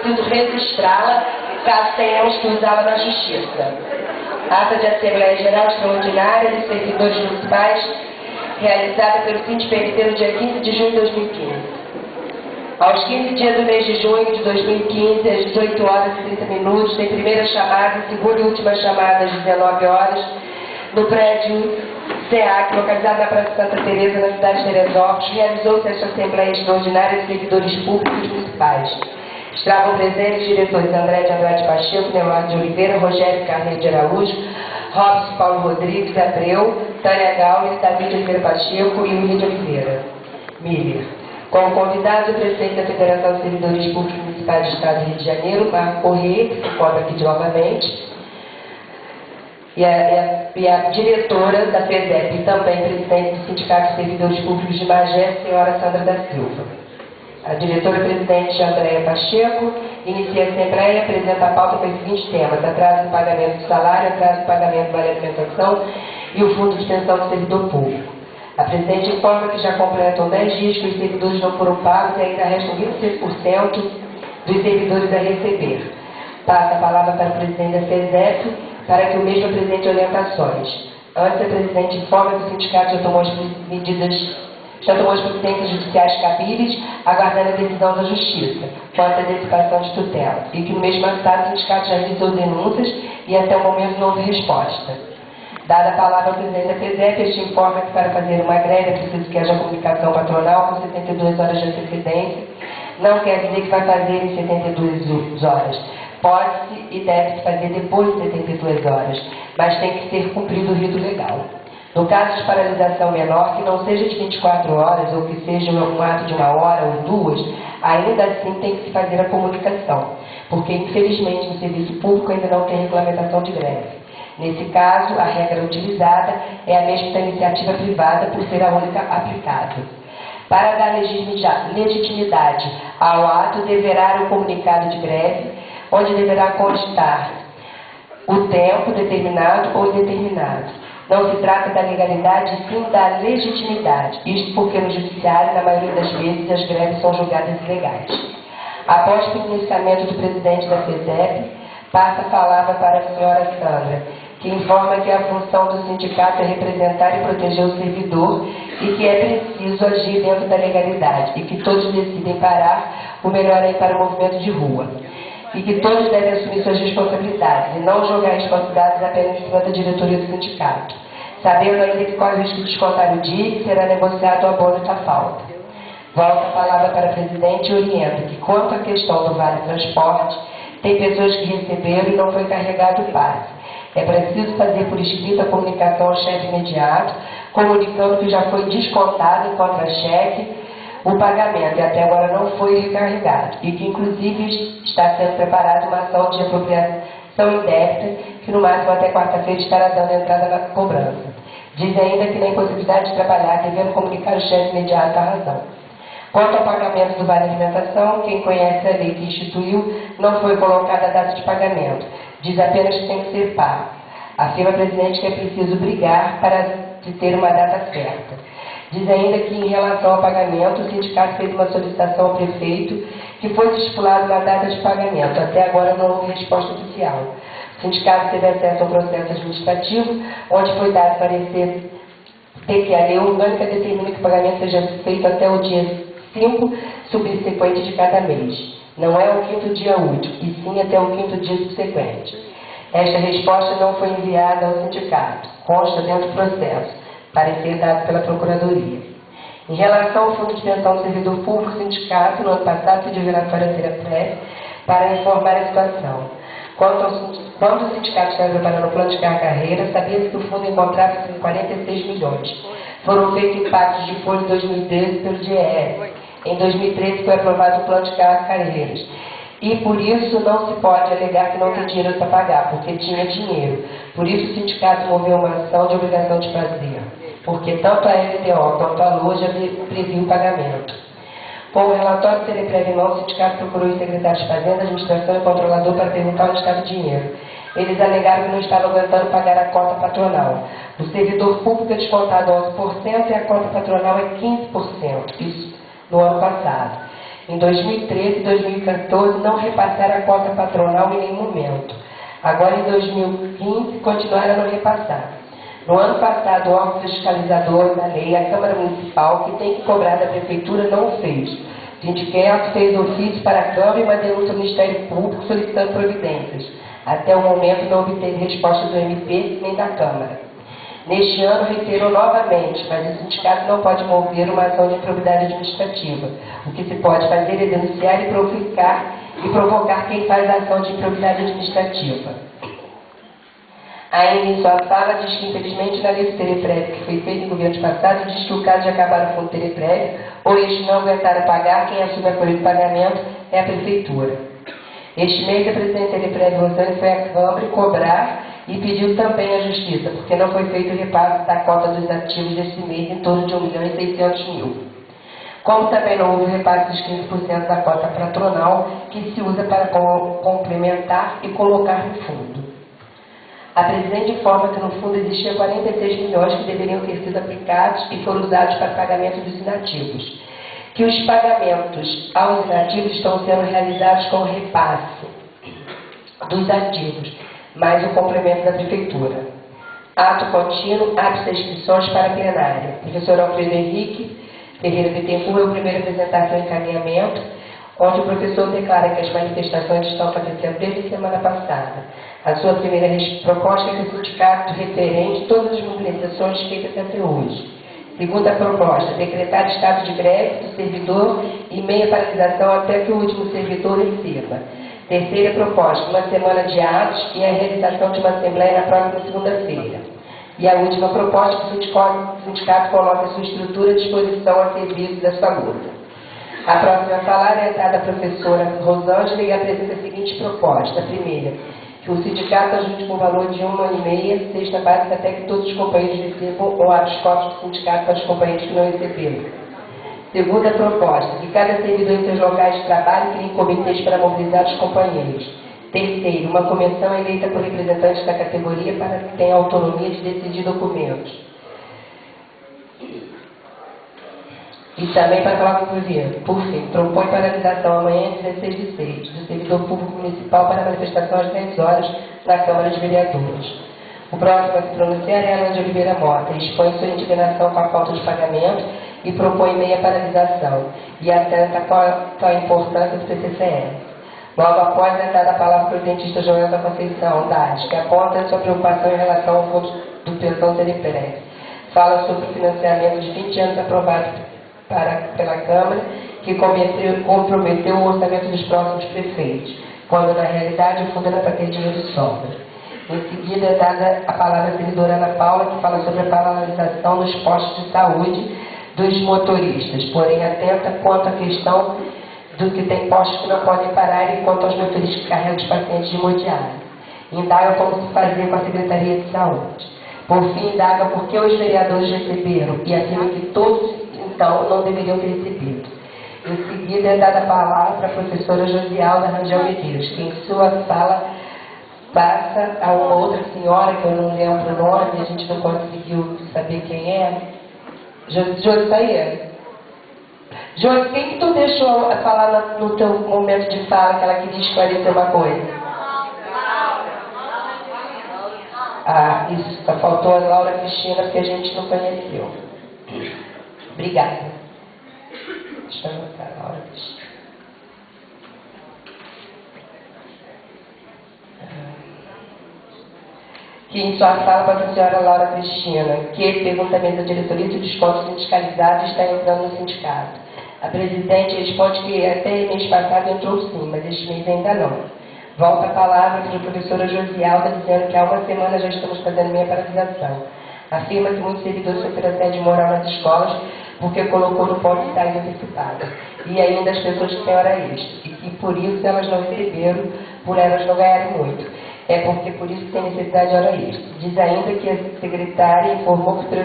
preciso registrá-la, caso tenhamos que usá-la na Justiça. Ata de Assembleia Geral Extraordinária dos Servidores Municipais, realizada pelo SINDI-PRT no dia 15 de junho de 2015. Aos 15 dias do mês de junho de 2015, às 18 horas e 30 minutos, tem primeira chamada, segunda e última chamada às 19 horas, no prédio SEAC, localizado na Praça Santa Teresa, na cidade de Teresópolis, realizou-se esta Assembleia Extraordinária de Servidores Públicos Municipais. Estavam presentes os diretores André de Andrade Pacheco, Neymar de Oliveira, Rogério Carneiro de Araújo, Robson Paulo Rodrigues Abreu, Tânia Gaules, David de Oliveira Pacheco e William de Oliveira Miller. Como convidado, o presidente da Federação de Servidores Públicos Municipais do Estado do Rio de Janeiro, Marco Corrêa, que se encontra aqui novamente, e a diretora da FESEP, e também presidente do Sindicato de Servidores Públicos de Magé, senhora Sandra da Silva. A diretora-presidente Andréia Pacheco inicia a Assembleia e apresenta a pauta com os seguintes temas: atraso do pagamento do salário, atraso do pagamento da alimentação e o fundo de pensão do servidor público. A presidente informa que já completam 10 dias que os servidores não foram pagos e ainda restam 26% dos servidores a receber. Passa a palavra para o presidente da FESEP para que o mesmo apresente orientações. Antes, a presidente informa que o sindicato já tomou as providências judiciais cabíveis, aguardando a decisão da Justiça, quanto à antecipação de tutela, e que no mesmo estado o sindicato já realizou denúncias e até o momento não houve resposta. Dada a palavra ao presidente da FESEP, este informa que para fazer uma greve é preciso que haja comunicação patronal com 72 horas de antecedência. Não quer dizer que vai fazer em 72 horas. Pode-se e deve-se fazer depois de 72 horas, mas tem que ser cumprido o rito legal. No caso de paralisação menor, que não seja de 24 horas ou que seja um ato de 1 hora ou 2, ainda assim tem que se fazer a comunicação, porque infelizmente no serviço público ainda não tem regulamentação de greve. Nesse caso, a regra utilizada é a mesma da iniciativa privada por ser a única aplicável. Para dar legitimidade ao ato, deverá o comunicado de greve, onde deverá constar o tempo determinado ou indeterminado. Não se trata da legalidade, sim da legitimidade. Isto porque no judiciário, na maioria das vezes, as greves são julgadas ilegais. Após o pronunciamento do presidente da FESEP, passa a palavra para a senhora Sandra, que informa que a função do sindicato é representar e proteger o servidor e que é preciso agir dentro da legalidade e que todos decidem parar, o melhor é ir para o movimento de rua. E que todos devem assumir suas responsabilidades e não jogar responsabilidades apenas em cima da diretoria do sindicato, sabendo ainda que corre o risco de descontar o dia e que será negociado o abono da falta. Volta a palavra para a presidente e orienta que, quanto à questão do Vale Transporte, tem pessoas que receberam e não foi carregado o passe. É preciso fazer por escrito a comunicação ao chefe imediato, comunicando que já foi descontado em contra-cheque o pagamento e até agora não foi recarregado e que inclusive está sendo preparada uma ação de apropriação indébita que no máximo até quarta-feira estará dando entrada na cobrança. Diz ainda que na impossibilidade de trabalhar, devendo comunicar o chefe imediato a razão. Quanto ao pagamento do Vale Alimentação, quem conhece a lei que instituiu, não foi colocada a data de pagamento. Diz apenas que tem que ser pago. Afirma a presidente que é preciso brigar para se ter uma data certa. Diz ainda que, em relação ao pagamento, o sindicato fez uma solicitação ao prefeito que fosse estipulada uma data de pagamento. Até agora não houve resposta oficial. O sindicato teve acesso ao processo administrativo, onde foi dado parecer ter que a lei orgânica determina que o pagamento seja feito até o dia 5 subsequente de cada mês. Não é o 5º dia útil, e sim até o 5º dia subsequente. Esta resposta não foi enviada ao sindicato, consta dentro do processo, parecer dado pela Procuradoria. Em relação ao Fundo de Pensão do Servidor Público, o sindicato, no ano passado, pediu relatório à CERAPREV para informar a situação. Quando o sindicato estava preparando o plano de carreira, sabia-se que o fundo encontrava-se em 46 milhões. Foram feitos impactos de folha em 2013 pelo DIEESE. Em 2013 foi aprovado o plano de carreiras. E por isso não se pode alegar que não tem dinheiro para pagar, porque tinha dinheiro. Por isso o sindicato moveu uma ação de obrigação de fazer, porque tanto a LTO quanto a LOA já previu o pagamento. Com o relatório do CEREPREV em mão, o sindicato procurou os secretários de Fazenda, Administração e Controlador para perguntar onde estava o dinheiro. Eles alegaram que não estavam aguentando pagar a cota patronal. O servidor público é descontado 11% e a cota patronal é 15%, isso no ano passado. Em 2013 e 2014 não repassaram a cota patronal em nenhum momento. Agora, em 2015, continuaram a não repassar. No ano passado, o órgão fiscalizador da lei, a Câmara Municipal, que tem que cobrar da Prefeitura, não o fez. O sindicato fez ofício para a Câmara e uma denúncia ao Ministério Público solicitando providências. Até o momento não obteve resposta do MP nem da Câmara. Neste ano, reiterou novamente, mas o sindicato não pode mover uma ação de improbidade administrativa. O que se pode fazer é denunciar e provocar quem faz a ação de improbidade administrativa. Ainda em sua fala, diz que, infelizmente, na lei do Terepreve, que foi feita em governos passados, diz que o caso de acabar o fundo Terepreve, ou eles não aguentaram pagar, quem assume a folha de pagamento é a Prefeitura. Este mês, a presidente Terepreve Rosane foi à Câmara cobrar e pediu também à Justiça, porque não foi feito o repasse da cota dos ativos desse mês em torno de 1.600.000. Como também não houve repasse dos 15% da cota patronal, que se usa para complementar e colocar no fundo. A presidente informa que no fundo existia 46 milhões que deveriam ter sido aplicados e foram usados para pagamento dos inativos. Que os pagamentos aos inativos estão sendo realizados com repasse dos ativos, mais o complemento da Prefeitura. Ato contínuo, abre inscrições para a plenária. Professor Alfredo Henrique Ferreira Bittencourt é o primeiro a apresentar seu encaminhamento, onde o professor declara que as manifestações estão acontecendo desde a semana passada. A sua primeira proposta é que o sindicato referente todas as mobilizações feitas até hoje. Segunda proposta, decretar estado de greve do servidor e meia paralisação até que o último servidor receba. Terceira proposta, uma semana de atos e a realização de uma assembleia na próxima segunda-feira. E a última proposta, que o sindicato coloque a sua estrutura à disposição a serviço da sua luta. A próxima a falar é a da professora Rosângela e apresenta a seguinte proposta. A primeira, que o sindicato ajude com o valor de 1,5 cesta básica até que todos os companheiros recebam ou abra os cofres do sindicato para os companheiros que não receberam. Segunda proposta, que cada servidor em seus locais de trabalho crie comitês para mobilizar os companheiros. Terceiro, uma comissão eleita por representantes da categoria para que tenha autonomia de decidir documentos. E também para falar com o governo. Por fim, propõe paralisação amanhã, 16 de 6, do servidor público municipal para manifestação às 10 horas na Câmara de Vereadores. O próximo a se pronunciar é Ana de Oliveira Mota, expõe sua indignação com a falta de pagamento e propõe meia paralisação, e atenta com a importância do PCCS. Logo após é dada a palavra para o dentista Joel da Conceição Dades, que aponta sua preocupação em relação ao fundo do pensão Terepreve. Fala sobre o financiamento de 20 anos aprovado pela Câmara, que comprometeu o orçamento dos próximos prefeitos, quando na realidade o fundo era para ter dinheiro de sobra. Em seguida é dada a palavra à servidora Ana Paula, que fala sobre a paralisação dos postos de saúde dos motoristas, porém atenta quanto à questão do que tem postos que não podem parar e quanto aos motoristas que carregam os pacientes de hemodiálise. Indaga como se fazia com a Secretaria de Saúde. Por fim, indaga por que os vereadores receberam e afirma que todos então não deveriam ter recebido. Em seguida é dada a palavra para a professora Josialda Rangel Medeiros, que em sua fala passa a uma outra senhora, que eu não lembro o nome, a gente não conseguiu saber quem é. Josi, tá aí? Josi, quem que tu deixou falar no teu momento de fala que ela queria esclarecer uma coisa? Ah, isso, faltou a Laura Cristina, porque a gente não conheceu. Obrigada. Deixa eu anotar a Laura Cristina. Que em sua fala para a senhora Laura Cristina, que pergunta a mesa diretoria se o desconto sindicalizado está entrando no sindicato. A presidente responde que até mês passado entrou sim, mas este mês ainda não. Volta a palavra para a professora Josialda, dizendo que há uma semana já estamos fazendo meia paralisação. Afirma que muitos servidores sofreram assédio moral nas escolas porque colocou no ponto de saída antecipada. E ainda as pessoas que têm hora extra. E que por isso elas não receberam, por elas não ganharam muito. É porque por isso tem necessidade de hora extra. Diz ainda que a secretária informou que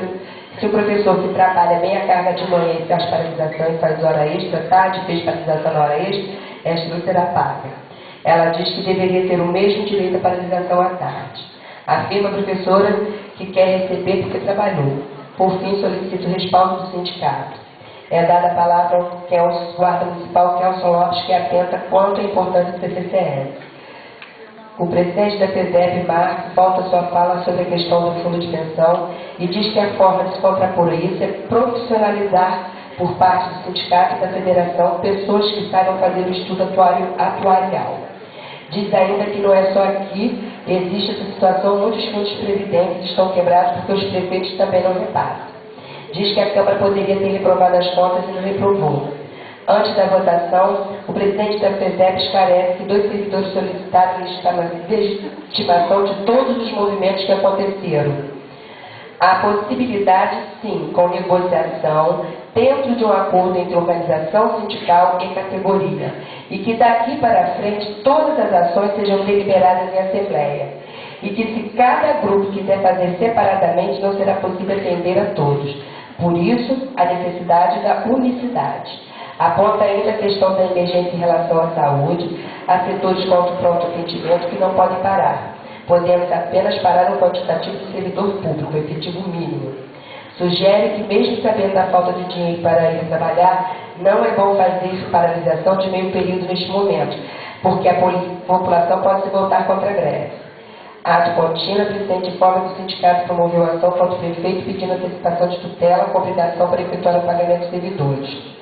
se o professor que trabalha bem a carga de manhã e faz paralisação e faz hora extra, tarde fez paralisação na hora extra, esta não será paga. Ela diz que deveria ter o mesmo direito à paralisação à tarde. Afirma a professora que quer receber porque trabalhou. Por fim, solicita o respaldo do sindicato. é dada a palavra ao guarda municipal Kelson Lopes, que atenta quanto à importância do CCCS. O presidente da FESEP, Marcos, volta sua fala sobre a questão do fundo de pensão e diz que a forma de se contrapor a isso é profissionalizar por parte do sindicato e da federação pessoas que saibam fazer o estudo atuarial. Diz ainda que não é só aqui, existe essa situação, muitos fundos previdentes estão quebrados porque os prefeitos também não repassam. Diz que a Câmara poderia ter reprovado as contas e não reprovou. Antes da votação, o presidente da FESEP esclarece que 2 servidores solicitaram legitimação de todos os movimentos que aconteceram. Há possibilidade, sim, com negociação, dentro de um acordo entre organização sindical e categoria, e que daqui para frente todas as ações sejam deliberadas em assembleia, e que se cada grupo quiser fazer separadamente, não será possível atender a todos. Por isso, a necessidade da unicidade. Aponta ainda a questão da emergência em relação à saúde, a setores contra o pronto atendimento que não podem parar, podendo apenas parar o quantitativo de servidor público, efetivo mínimo. Sugere que, mesmo sabendo da falta de dinheiro para ir trabalhar, não é bom fazer paralisação de meio período neste momento, porque a população pode se voltar contra a greve. Ato contínuo, a presidente informa que o sindicato promoveu ação contra o prefeito pedindo antecipação de tutela com obrigação para efetuar o pagamento dos servidores.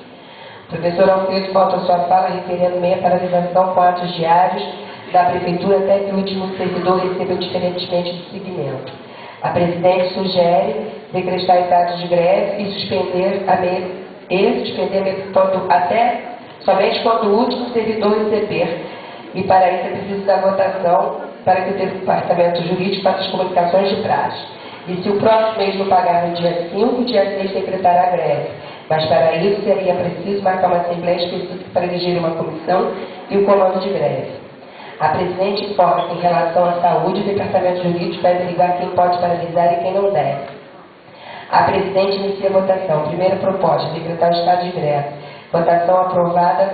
O professor Alfredo volta a sua fala referindo meia paralisação com atos diários da Prefeitura até que o último servidor receba diferentemente do segmento. A presidente sugere decretar estado de greve e suspender a meia até somente quando o último servidor receber. E para isso é preciso da votação para que o departamento jurídico faça as comunicações de prazo. E se o próximo mês não pagar no dia 5, dia 6 decretará a greve. Mas para isso seria preciso marcar uma assembleia específica para eleger uma comissão e o comando de greve. A presidente informa que em relação à saúde, o departamento jurídico vai averiguar quem pode paralisar e quem não deve. A presidente inicia a votação. Primeira proposta, decretar o estado de greve. Votação aprovada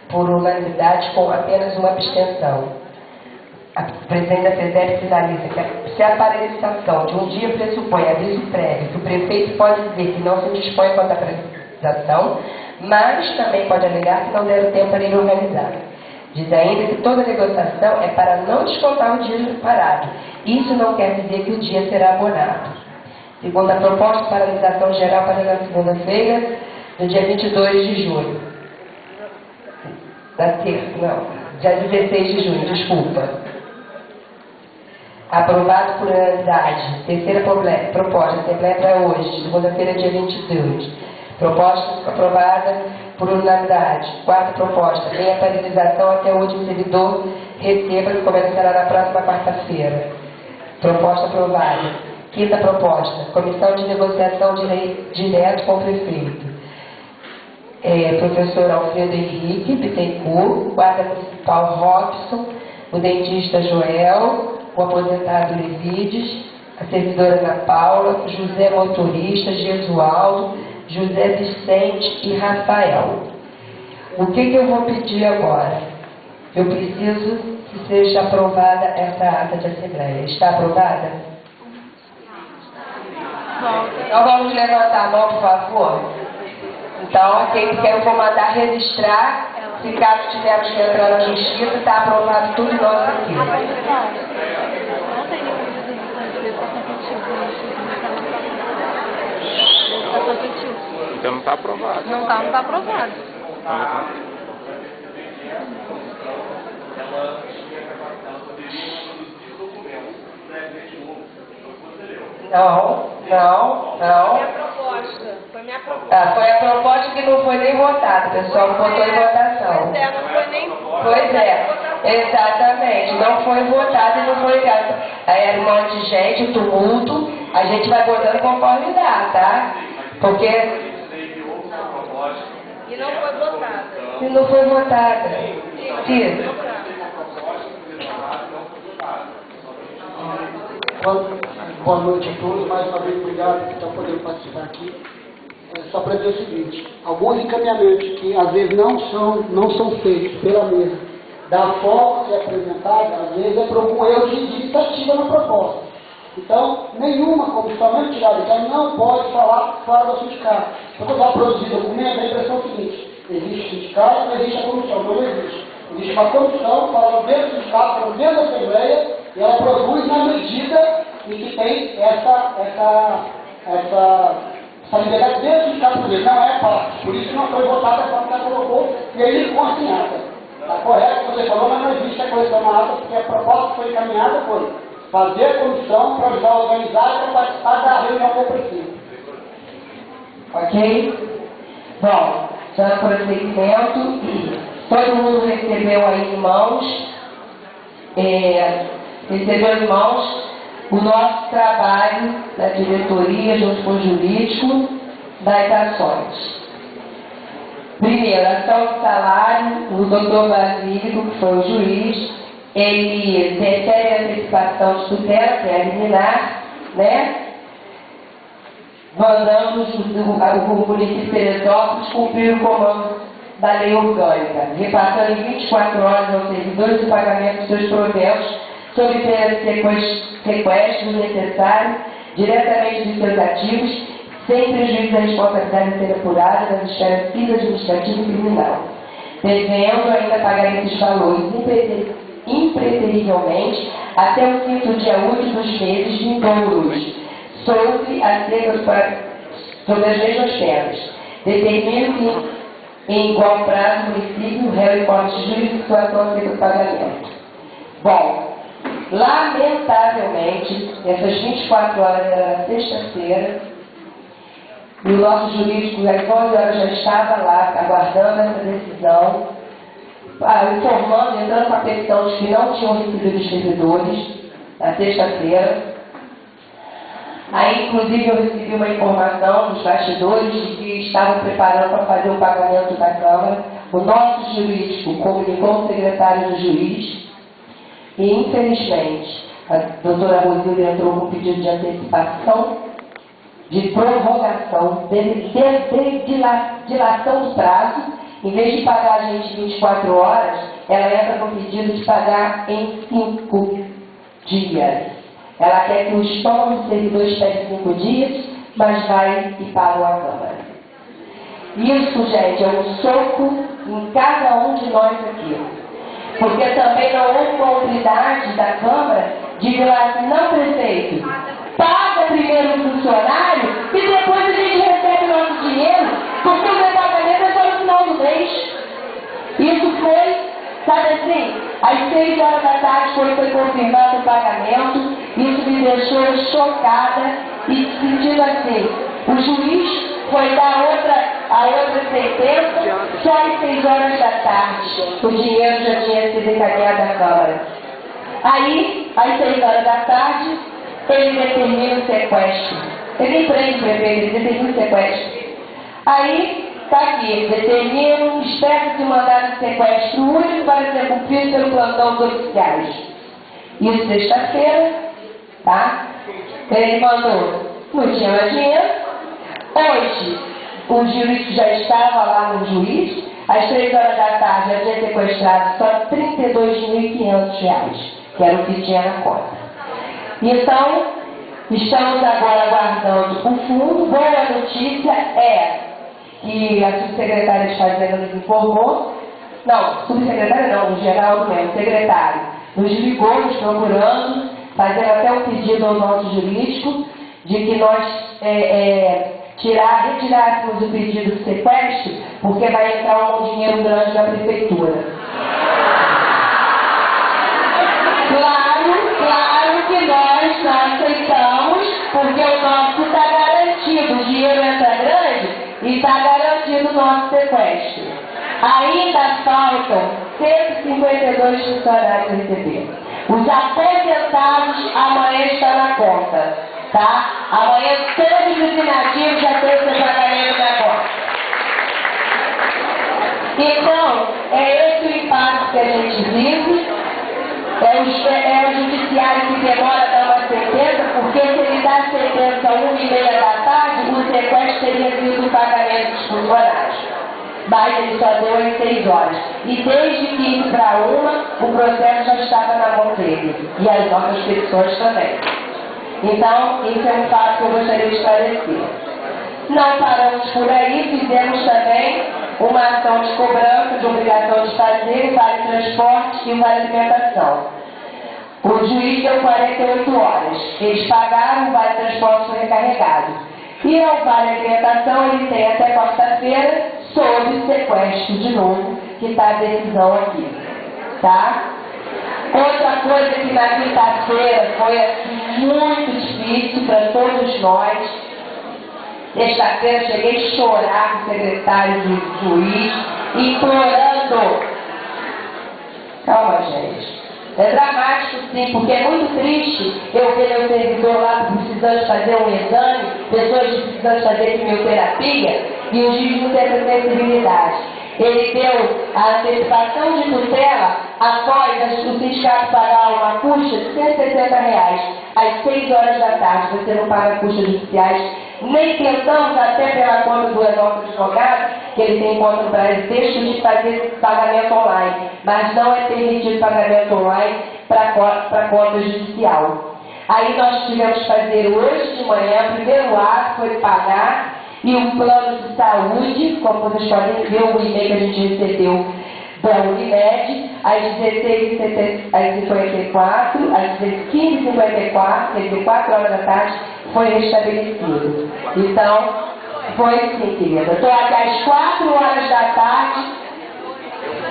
por unanimidade com apenas uma abstenção. A presidente da FESEP finaliza que se a paralisação de um dia pressupõe aviso prévio, que o prefeito pode dizer que não se dispõe contra a paralisação, mas também pode alegar que não deram tempo para ir organizar. Diz ainda que toda negociação é para não descontar o dia parado. Isso não quer dizer que o dia será abonado. Segundo a proposta, paralisação geral para na segunda-feira, no dia 22 de junho. Dia 16 de junho, desculpa. Aprovado por unanimidade. Terceira proposta, Assembleia para hoje, segunda-feira, dia 22. Proposta aprovada por unanimidade. Quarta proposta, meia paralisação até o último servidor receba, que começará na próxima quarta-feira. Proposta aprovada. Quinta proposta, comissão de negociação direto com o prefeito. Professor Alfredo Henrique Bittencourt, guarda municipal Robson, o dentista Joel, o aposentado Levides, a servidora Ana Paula, José Motorista, Gesualdo, José Vicente e Rafael. O que eu vou pedir agora? Eu preciso que seja aprovada essa ata de assembleia. Está aprovada? Então vamos levantar a mão, por favor. Então, eu vou mandar registrar, se caso tivermos que entrar na justiça, está aprovado tudo nosso aqui. Então não está aprovado. Não está aprovado. Não. Foi minha proposta. Foi a proposta que não foi nem votada, o pessoal não botou em votação. Pois é, não foi nem... Pois é, exatamente, não foi votado e não foi ligado. Aí era um monte de gente, um tumulto, a gente vai botando conforme dá, tá? Porque... E não foi votada. E não foi votada. Sim. Boa noite a todos, mais uma vez obrigado por estar podendo participar aqui. Só para dizer o seguinte, alguns encaminhamentos que às vezes não são feitos pela mesa, da forma que é apresentada, às vezes é por algum erro de iniciativa na proposta. Então, nenhuma comissão, mesmo tirada de exame, não pode falar fora do sindicato. Quando vai produzir documento, a impressão é o seguinte: existe sindicato, não existe a comissão, não existe. Existe uma comissão, falando dentro do sindicato, falando dentro da Assembleia, e ela produz na medida em que tem essa liberdade dentro do sindicato dele. Não é parte. Por isso não foi votada a forma que ela colocou, e aí consta em ata. Está correto o que você falou, mas não existe a correção na ata, porque a proposta que foi encaminhada foi fazer a comissão provisória organizada para participar da reunião compreensiva. Ok? Bom, já no prosseguimento, todo mundo recebeu aí em mãos, o nosso trabalho da diretoria junto com o jurídico das ações. Primeiro, ação de salário, o doutor Basílico, que foi o juiz, ele defere a antecipação de tutela, que é liminar, né? Mandando o município de Teresópolis cumprir o comando da lei orgânica, repassando em 24 horas aos servidores o pagamento dos seus proventos, sob pena de sequestro necessário, diretamente dos seus ativos, sem prejuízo da responsabilidade a ser apurada nas esferas civil, administrativa e criminal, devendo ainda pagar esses valores impreterivelmente até o 5º dia útil dos meses vindouros, sobre as mesmas penas. Determino que, em igual prazo, o município, o réu e hipótese jurídica, situação acerca do pagamento. Bom, lamentavelmente, essas 24 horas era na sexta-feira, e o nosso jurídico, às 11 horas, já estava lá, aguardando essa decisão, informando, entrando com a petição de que não tinham recebido os servidores, na sexta-feira. Aí, inclusive, eu recebi uma informação dos bastidores de que estavam preparando para fazer o pagamento da Câmara. O nosso jurídico comunicou o secretário do juiz e, infelizmente, a doutora Rosilda entrou com pedido de antecipação, de prorrogação, de dilação do prazo. Em vez de pagar a gente 24 horas, ela entra com pedido de pagar em 5 dias. Ela quer que os todos servidores peguem 5 dias, mas vai e pagam a Câmara. Isso, gente, é um soco em cada um de nós aqui. Porque também não houve uma autoridade da Câmara de falar assim: não, prefeito, paga primeiro o funcionário e depois a gente recebe o nosso dinheiro, porque o meu pagamento é só no final do mês. Isso foi, sabe assim, às 6 horas da tarde foi confirmado o pagamento. Isso me deixou chocada e sentindo assim: o juiz foi dar a outra sentença só às 6 horas da tarde. O dinheiro já tinha sido encaminhado à Câmara. Aí, às 6 horas da tarde, ele determina o sequestro. Ele prende o prefeito, ele determina o sequestro. Aí, está aqui: determina espécie de mandado de sequestro único para ser cumprido pelo plantão dos oficiais. Isso sexta-feira, tá? Ele mandou, não tinha mais dinheiro. Hoje, o juiz já estava lá no juiz, às 3 horas da tarde já tinha sequestrado só R$ 32.500, que era o que tinha na conta. Então, estamos agora aguardando o fundo. Boa notícia é que a subsecretária de Fazenda nos informou, não, subsecretária não, o geral mesmo, o secretário, nos ligou, nos procurando, fazendo até um pedido ao nosso jurídico, de que nós retirássemos o pedido de sequestro, porque vai entrar um dinheiro grande na prefeitura. Claro que nós não aceitamos, porque o nosso está garantido, o dinheiro entra grande e está garantido o nosso sequestro. Ainda faltam 152 funcionários a receber. Os aposentados amanhã estão na conta, tá? Amanhã todos os inativos já têm seu pagamento na conta. Então, é esse o impacto que a gente vive. É o judiciário que demora a dar uma sentença, porque se ele dá a sentença às 1h30 da tarde, o sequestro teria sido o pagamento dos funcionários. Mas ele só deu às 6 horas. E desde 15 para 1, o processo já estava na mão dele. E as nossas petições também. Então, isso é um fato que eu gostaria de esclarecer. Não paramos por aí, fizemos também uma ação de cobrança de obrigação de fazer o vale transporte e o vale alimentação. O juiz deu 48 horas. Eles pagaram, o vale transporte foi recarregado. E ao vale alimentação, ele tem até quarta-feira, sob sequestro de novo, que está a decisão aqui. Tá? Outra coisa que na quinta-feira foi assim, muito difícil para todos nós. Sexta-feira cheguei a chorar com o secretário do juiz, implorando. Calma, gente. É dramático, sim, porque é muito triste eu ver meu servidor lá precisando fazer um exame, pessoas precisando fazer quimioterapia, e o juiz não tem essa sensibilidade. Ele deu a antecipação de tutela após o sindicato pagar uma custa de R$160 às 6 horas da tarde. Você não paga custas judiciais. Nem tentamos, até pela conta do nosso advogado, que ele tem conta para esse texto, de fazer pagamento online. Mas não é permitido pagamento online para conta judicial. Aí nós tivemos que fazer hoje de manhã, o primeiro ato foi pagar, e o plano de saúde, como vocês podem ver, o e-mail que a gente recebeu da Unimed, às 16h54, às 15h54, quer dizer, 4 horas da tarde, foi restabelecido. Então, foi sim, querida. Estou aqui às 4 horas da tarde,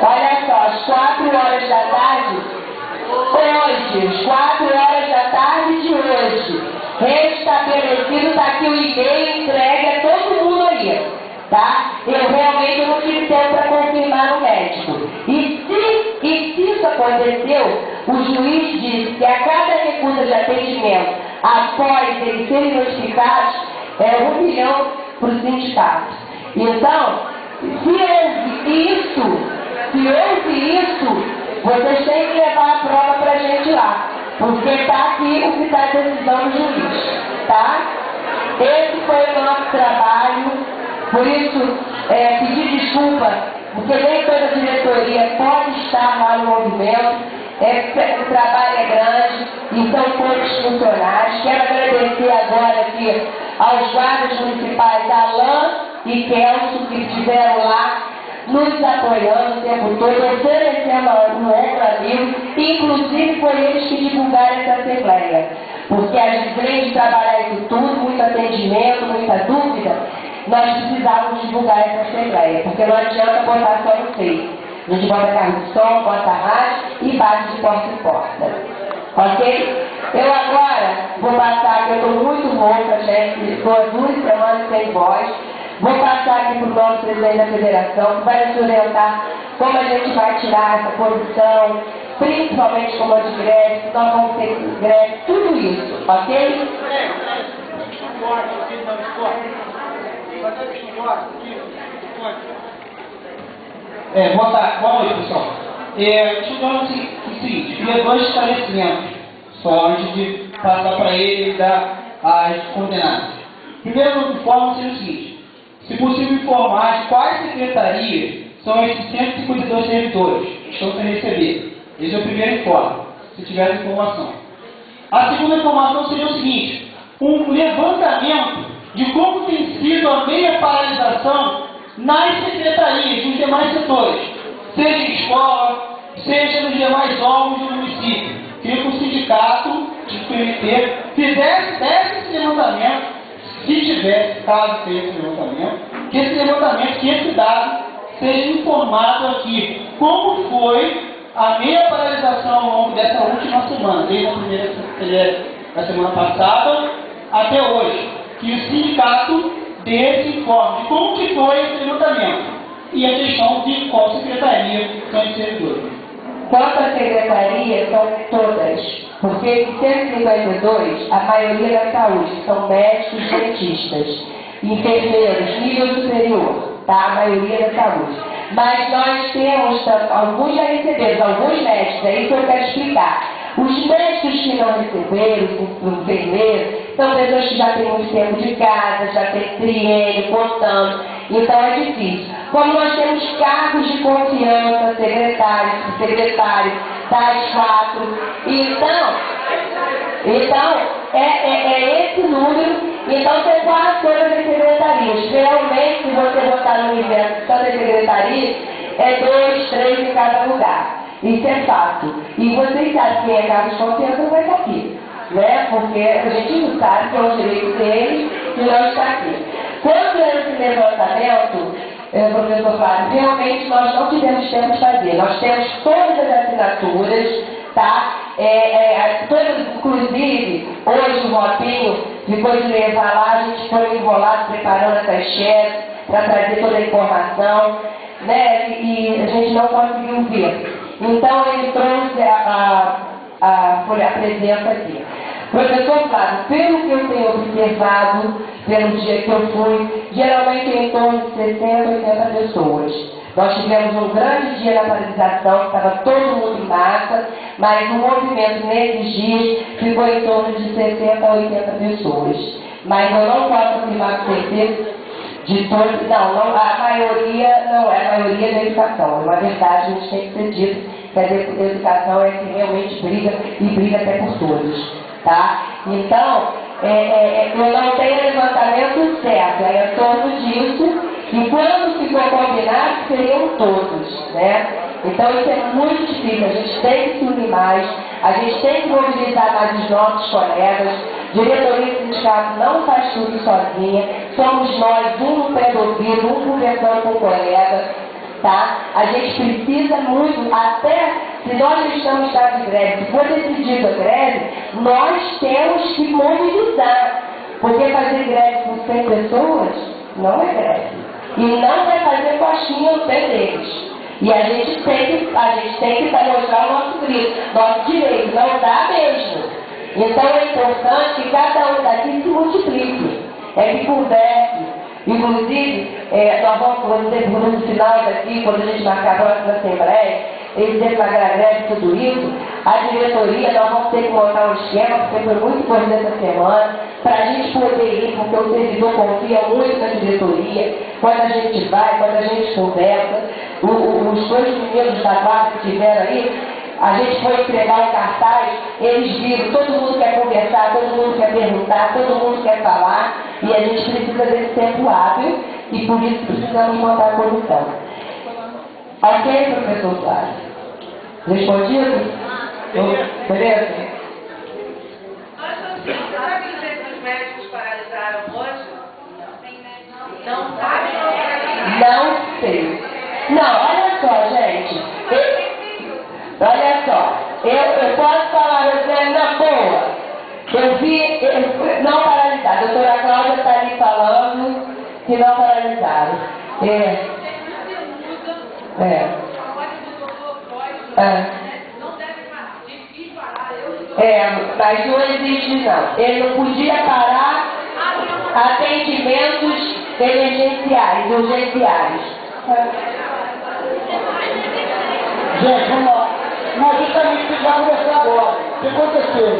olha só, às 4 horas da tarde, hoje, às 4 horas da tarde de hoje, restabelecido, está aqui o e-mail entregue a todo mundo aí, tá? Eu realmente não tive tempo para confirmar no médico. E se isso aconteceu, o juiz disse que a cada recusa de atendimento, após eles serem notificados, é R$1 milhão para o sindicato. Então, se houve isso, vocês têm que levar a prova para a gente lá. Porque está aqui o que está a decisão do juiz, tá? Esse foi o nosso trabalho, por isso, pedir desculpa, porque nem toda a diretoria pode estar lá no movimento, o trabalho é grande, e são todos funcionários. Quero agradecer agora aqui aos guardas municipais Alain e Kelso, que estiveram lá, nos apoiando o tempo todo, oferecendo um outro amigo, inclusive foi eles que divulgaram essa assembleia. Porque a gente vem de trabalhar isso tudo, muito atendimento, muita dúvida, nós precisávamos divulgar essa assembleia, porque não adianta botar só no Face. A gente bota carro de som, bota rádio e bate de porta em porta. Ok? Eu agora vou passar, que eu estou muito rouca, gente, estou há 2 semanas sem voz. Vou passar aqui para o nosso presidente da federação, que vai nos orientar como a gente vai tirar essa posição, principalmente como de greve, se nós vamos ter greve, tudo isso, ok? Boa noite, pessoal. Deixa eu dar o seguinte, queria 2 esclarecimentos, só antes de passar para ele e dar as coordenadas. Primeiro, informo seria o seguinte: se possível, informar de quais secretarias são esses 152 servidores que estão sem receber. Esse é o primeiro informe, se tiver essa informação. A segunda informação seria o seguinte: um levantamento de como tem sido a meia paralisação nas secretarias, nos demais setores, seja em escola, seja nos demais órgãos do município. Queria que o sindicato de PMT desse esse levantamento. Se tivesse, caso tenha esse levantamento, que esse dado seja informado aqui. Como foi a meia paralisação ao longo dessa última semana, desde a primeira da semana passada até hoje. Que o sindicato dê esse informe de como que foi esse levantamento. E a questão de qual secretaria são os servidores. Quanto à secretaria, são todas, porque de 152, a maioria da saúde, são médicos, dentistas, enfermeiros, nível superior, tá? A maioria da saúde. Mas nós temos, alguns já receberam, alguns médicos, é isso que eu quero explicar. Os médicos que não receberam, os enfermeiros, são pessoas que já têm muito tempo de casa, já têm triênio, contando, então é difícil. Como nós temos cargos de confiança, secretário, das 4, então, Então, é esse número. Então, tem quase todas as secretarias. Realmente, se você botar no universo de todas as secretarias, é 2, 3 em cada lugar. Isso é fato. E vocês sabem que é Carlos Confiança não vai estar aqui, né? Porque a gente não sabe que é o direito deles de não estar aqui. Quando é esse levantamento, professor Flávio, realmente nós não tivemos tempo de fazer. Nós temos todas as assinaturas, tá? Inclusive, hoje o Robinho ficou de levar lá, a gente foi enrolado preparando a caixete para trazer toda a informação, né? E a gente não conseguiu ver. Então ele trouxe a presença aqui. Professor Flávio, pelo que eu tenho observado, pelo dia que eu fui, geralmente em torno de 60, 80 pessoas. Nós tivemos um grande dia na paralisação, estava todo mundo em massa, mas o movimento nesses dias ficou em torno de 60 a 80 pessoas. Mas eu não posso afirmar com certeza de todos, não, a maioria não é a maioria da educação. É uma verdade, a gente tem que ser dito que a educação é que realmente briga e briga até por todos. Tá? Então, eu não tenho levantamento certo, é em torno disso, e quando ficou combinado, seriam todos, né? Então isso é muito difícil, a gente tem que se unir mais, a gente tem que mobilizar mais os nossos colegas, diretoria e sindicato não faz tudo sozinha, somos nós, um no pé do ouvido, um conversando com o colega, tá? A gente precisa muito, até se nós estamos em estado de greve, se for decidido a greve, nós temos que mobilizar, porque fazer greve com 100 pessoas não é greve. E não vai fazer coxinha no pé deles. E a gente tem que mostrar o nosso grito, nosso direito, não dá mesmo. Então é importante que cada um daqui se multiplique, que converse. Inclusive, nós vamos dizer no final daqui, quando a gente marcar a próxima assembleia, eles deflagrar a greve e tudo isso, a diretoria, nós vamos ter que montar um esquema, porque foi muito importante essa semana, para a gente poder ir, porque o servidor confia muito na diretoria, quando a gente vai, quando a gente conversa, os dois meninos da guarda que tiveram aí, a gente foi entregar um cartaz, eles viram, todo mundo quer conversar, todo mundo quer perguntar, todo mundo quer falar, e a gente precisa desse tempo hábil, e por isso precisamos montar a comissão. Ok, professor Flávio? Respondido? Beleza? Sabe que os médicos paralisaram hoje? Não sei. Não, olha só, gente. Olha só. Eu posso falar você na boa. Eu vi, não paralisaram. A doutora Cláudia está ali falando que não paralisaram. Mas não existe não. Ele não podia parar atendimentos emergenciais, urgenciais. Gente, vamos lá. Nós justamente precisamos conversar agora. O que aconteceu?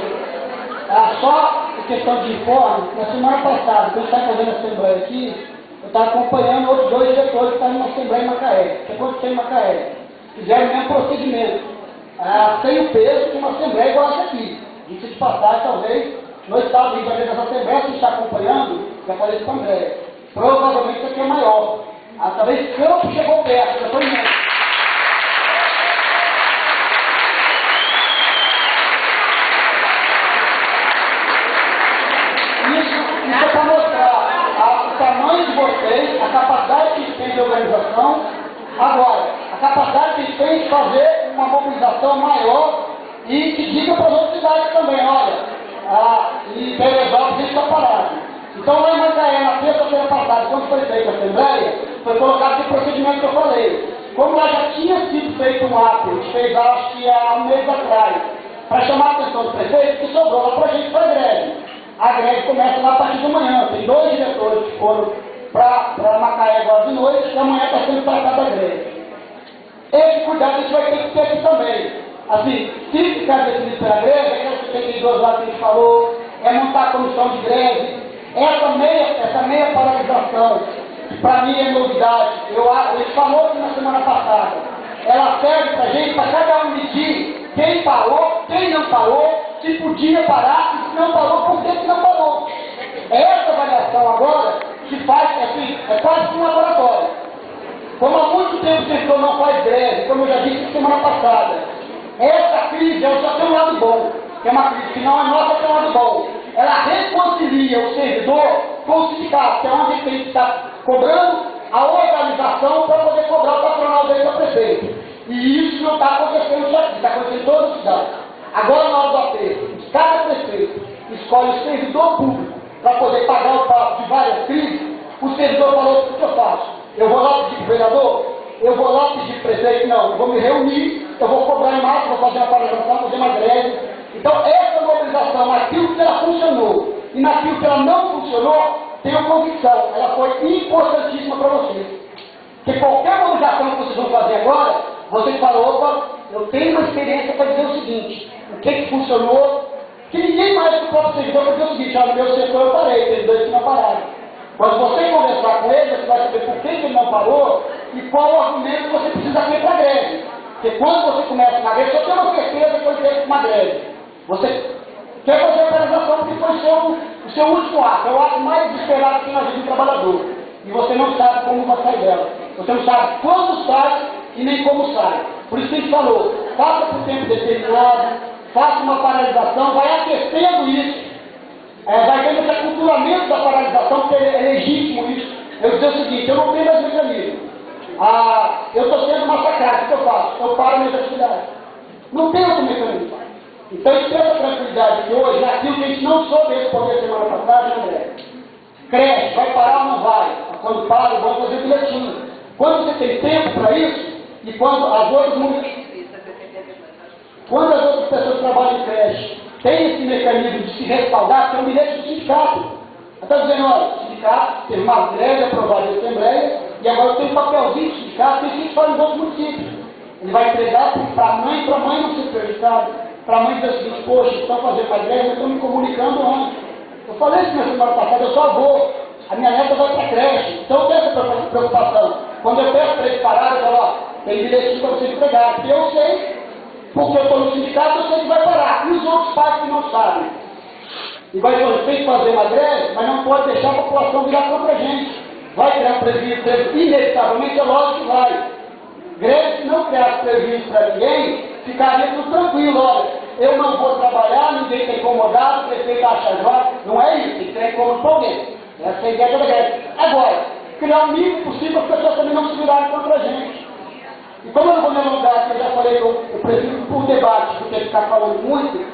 Só questão de informe, na semana passada, quando a gente está fazendo a assembleia aqui, eu estava acompanhando outros dois diretores que estavam numa assembleia em Macaé. O que aconteceu em Macaé? Fizeram o mesmo procedimento. Sem o peso de uma assembleia igual essa aqui. Disse de passagem, talvez, no estado de Rio dessa assembleia, que está acompanhando, já falei isso com a Andréia. Provavelmente isso aqui é maior. Talvez Campo chegou perto, já foi imenso. Isso é para mostrar o tamanho de vocês, a capacidade que eles têm de organização. Agora, a capacidade que eles têm de fazer uma mobilização maior e que diga para as outras cidades também, olha, em Teresópolis a gente está parado. Então lá em Macaé, na terça-feira passada, quando foi feita a assembleia, foi colocado esse procedimento que eu falei. Como lá já tinha sido feito um ato, a gente fez acho que há um mês atrás, para chamar a atenção do prefeito, que sobrou lá para a gente foi greve. A greve começa lá a partir de manhã, tem 2 diretores que foram para Macaé agora de noite, e amanhã está sendo tratada a greve. Esse cuidado a gente vai ter que ter aqui também. Assim, se ficar definido pela greve, aquelas 72 lá que a gente falou, montar a comissão de greve, essa meia paralisação, para mim é novidade. A gente falou aqui na semana passada, ela serve para a gente, para cada um medir quem parou, quem não parou, se podia parar, e se não parou, por que não parou. Essa avaliação agora se faz, é quase que um laboratório. Como há muito tempo o setor não faz greve, como eu já disse semana passada, essa crise só tem um lado bom, que é uma crise que não é nossa, tem um lado bom. Ela reconcilia o servidor com o sindicato, que é onde ele tem que estar cobrando a organização para poder cobrar o patronal dele para prefeito. E isso não está acontecendo só aqui, está acontecendo em toda a cidade. Agora, na hora do aperto, cada prefeito escolhe o servidor público para poder pagar o papo de várias crises. O servidor falou: o que eu faço? Eu vou lá pedir governador? Eu vou lá pedir prefeito? Não, eu vou me reunir, eu vou cobrar em massa, vou fazer uma paralisação, fazer uma greve. Então, essa mobilização, naquilo que ela funcionou e naquilo que ela não funcionou, tenho convicção, ela foi importantíssima para vocês. Porque qualquer mobilização que vocês vão fazer agora, vocês falam: opa, eu tenho uma experiência para dizer o seguinte, o que funcionou, que ninguém mais que o próprio servidor vai dizer o seguinte: no meu setor eu parei, tem dois que não pararam. Quando você conversar com ele, você vai saber por que ele não parou e qual o argumento você precisa ter para a greve. Porque quando você começa uma greve, você tem uma certeza que ele teve uma greve. Você quer fazer a paralisação porque foi o seu último ato, é o ato mais desesperado que tem na vida do trabalhador. E você não sabe como vai sair dela. Você não sabe quando sai e nem como sai. Por isso que a gente falou: faça por tempo determinado, faça uma paralisação, vai aquecendo isso. Vai tendo esse aculturamento da paralisação, porque é legítimo isso. Eu dizer o seguinte: eu não tenho mais mecanismo. Eu estou sendo massacrado, o que eu faço? Eu paro minhas atividades. Não tem outro mecanismo. Então, tem essa tranquilidade que hoje, naquilo que a gente não soube responder semana passada, André. Creche, vai parar ou não vai? Quando para, vamos fazer bilhetinho. Quando você tem tempo para isso, e quando as outras pessoas que trabalham em creche têm esse mecanismo de se respaldar, que é um bilhete do sindicato. Está dizendo: olha, o sindicato teve uma greve aprovada em Assembleia, e agora tem um papelzinho do sindicato, e isso faz nos outros municípios. Ele vai entregar para a mãe não ser prejudicada. Para a mãe dizer o seguinte: poxa, estão fazendo uma greve, eu estou me comunicando ontem. Eu falei isso na semana passada: eu só vou. A minha neta vai para a creche. Então eu tenho essa preocupação. Quando eu peço para eles pararem, eu falo: ó, tem bilhetinho para você entregar. Porque eu sei, porque eu estou no sindicato, eu sei que vai parar. E os outros pais que não sabem? E vai ter que fazer uma greve, mas não pode deixar a população virar contra a gente. Vai criar prejuízo, inevitavelmente, é lógico que vai. Greve, se não criasse prejuízo para ninguém, ficaria tudo tranquilo. Olha, eu não vou trabalhar, ninguém está incomodado, o prefeito acha joia. Não é isso, tem que ter incômodo para alguém. Essa é a ideia da greve. Agora, criar o mínimo possível para as pessoas também não se virarem contra a gente. E como eu não vou me alongar, que eu já falei, eu prefiro por debate do que ficar falando muito,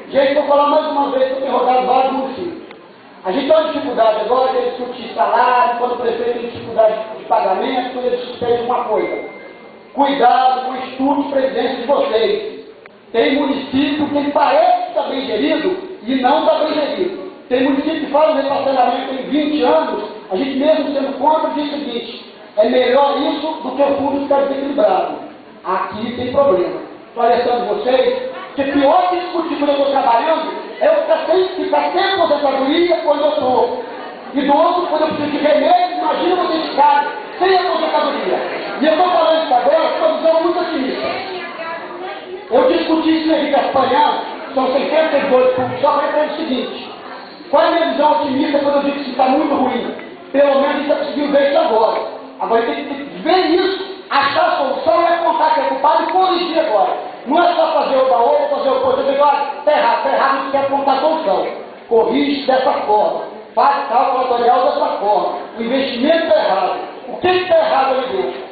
gente, vou falar mais uma vez que eu tenho rodado vários municípios. A gente tem uma dificuldade agora de discutir salário, quando o prefeito tem dificuldade de pagamento, quando ele suspeita uma coisa. Cuidado com o estudo de presidência de vocês. Tem município que parece que está bem gerido e não está bem gerido. Tem município que faz um reparcelamento em 20 anos, a gente mesmo sendo contra diz o seguinte: é melhor isso do que o fundo ficar desequilibrado. Aqui tem problema. Estou alertando vocês que pior que discutir quando eu estou trabalhando é eu ficar sem aposentadoria quando eu estou idoso, quando eu preciso de remédio. Imagina vocês ficarem sem aposentadoria. E eu estou falando isso agora, estou dizendo muito otimista. Eu discuti isso na Henrique Espanhol, são 602 públicos, só para dizer o seguinte: qual é a minha visão otimista quando eu digo que isso está muito ruim? Pelo menos a gente está conseguindo ver isso agora. Agora tem que ver isso, achar a solução, é contar que é culpado e corrigir agora. Não é só fazer o baú, fazer o coisa, dizer: olha, está errado, não quer apontar a solução. Corrige dessa forma, faz cálculo fatorial dessa forma. O investimento está errado. O que está errado ali dentro?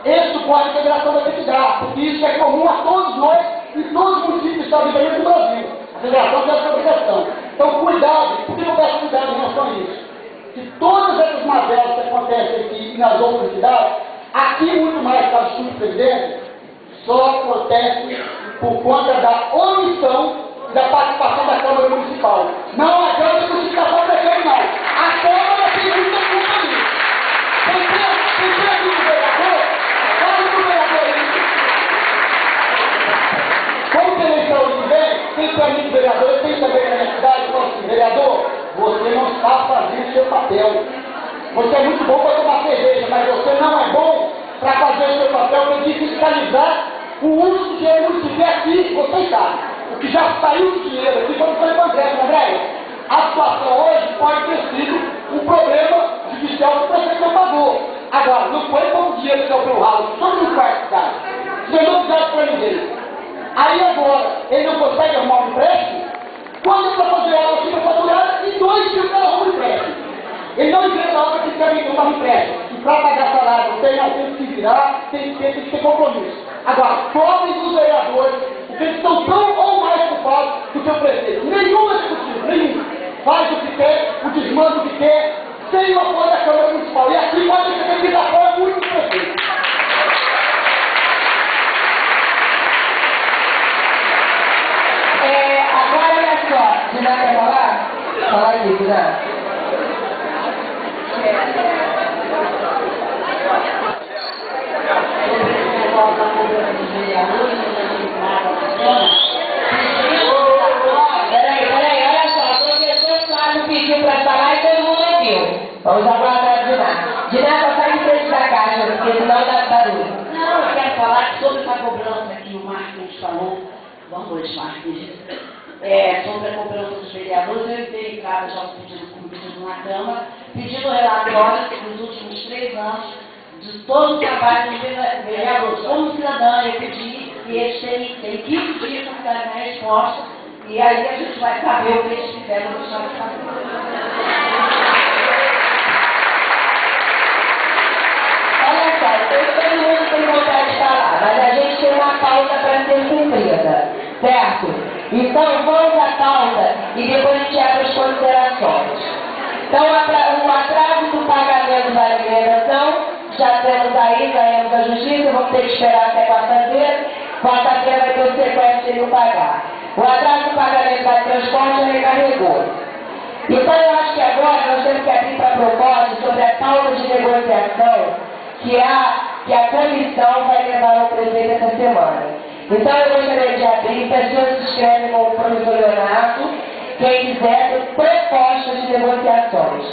Esse suporte de integração vai ter que dar, porque isso é comum a todos nós e todos os municípios do Estado do Brasil. A federação tem essa obrigação. Então, cuidado. Por que eu peço cuidado em relação a isso? Que todas essas mazelas que acontecem aqui e nas outras cidades, aqui muito mais por causa do estudo de presidência, só acontece por conta da omissão e da participação da Câmara Municipal. Não adianta que o sindicato não recebe, não. A Câmara tem muita culpa nisso. Tem preço do vereador, fala do vereador isso. Como que a eleição que vem, tem permite vereador, eu tenho também na minha cidade, eu falo assim: vereador, você não está fazendo o seu papel. Você é muito bom para tomar cerveja, mas você não é bom para fazer o seu papel, que é de fiscalizar o uso do dinheiro municipal aqui, vocês sabem, o que já saiu do dinheiro aqui quando foi evangélico, André. A situação hoje pode ter sido um problema judicial que o prefeito não pagou. Agora, não foi como o dinheiro que deu pelo ralo, todo mundo vai ficar. Se ele não fizesse para ninguém. Aí agora, ele não consegue arrumar um empréstimo, quando ele vai fazer a obra fica faturada, em 2 dias ele arruma um empréstimo. Ele não inventa a obra que quer tomar um empréstimo. E para pagar salário, tem que se virar, tem que ter compromisso. Agora, podem os vereadores, porque eles são tão ou mais culpados do que o prefeito. Nenhum executivo, nenhum. Faz o que quer, o desmanda o que quer, sem o apoio da Câmara Municipal. E aqui pode ser que ele apoia muito o prefeito. Agora, olha só, Diná quer falar? Fala aí, Diná. Peraí, olha só, o professor Flávio pediu para falar e todo mundo ouviu. Vamos aguardar a Diná. Diná, só sai de frente da caixa, porque senão dá barulho. Não, eu quero falar sobre essa cobrança que o Marquinhos falou. Boa noite, Marquinhos. Sobre a cobrança dos vereadores, eu entrei em casa já pedindo na Câmara, pedindo relatórios dos últimos 3 anos de todo o trabalho dos vereadores. Como cidadã, eu pedi que eles têm 15 dias para darem a resposta, e aí a gente vai saber o que eles fizeram no estado de fazer. Olha só, todo mundo tem vontade de falar, mas a gente tem uma pauta para ser cumprida, certo? Então vamos à pauta e depois a gente abre as considerações. Então o atraso do pagamento da alimentação, já temos aí, ganhamos a justiça, vamos ter que esperar até quarta-feira. Quarta-feira vai ter o sequestro de não pagar. O atraso do pagamento da transporte já recarregou. Então eu acho que agora nós temos que abrir para propósito sobre a pauta de negociação que a comissão vai levar ao presidente essa semana. Então eu gostaria de abrir, pessoas se inscrevem com o professor Leonardo, quem quiser ter propostas de negociações,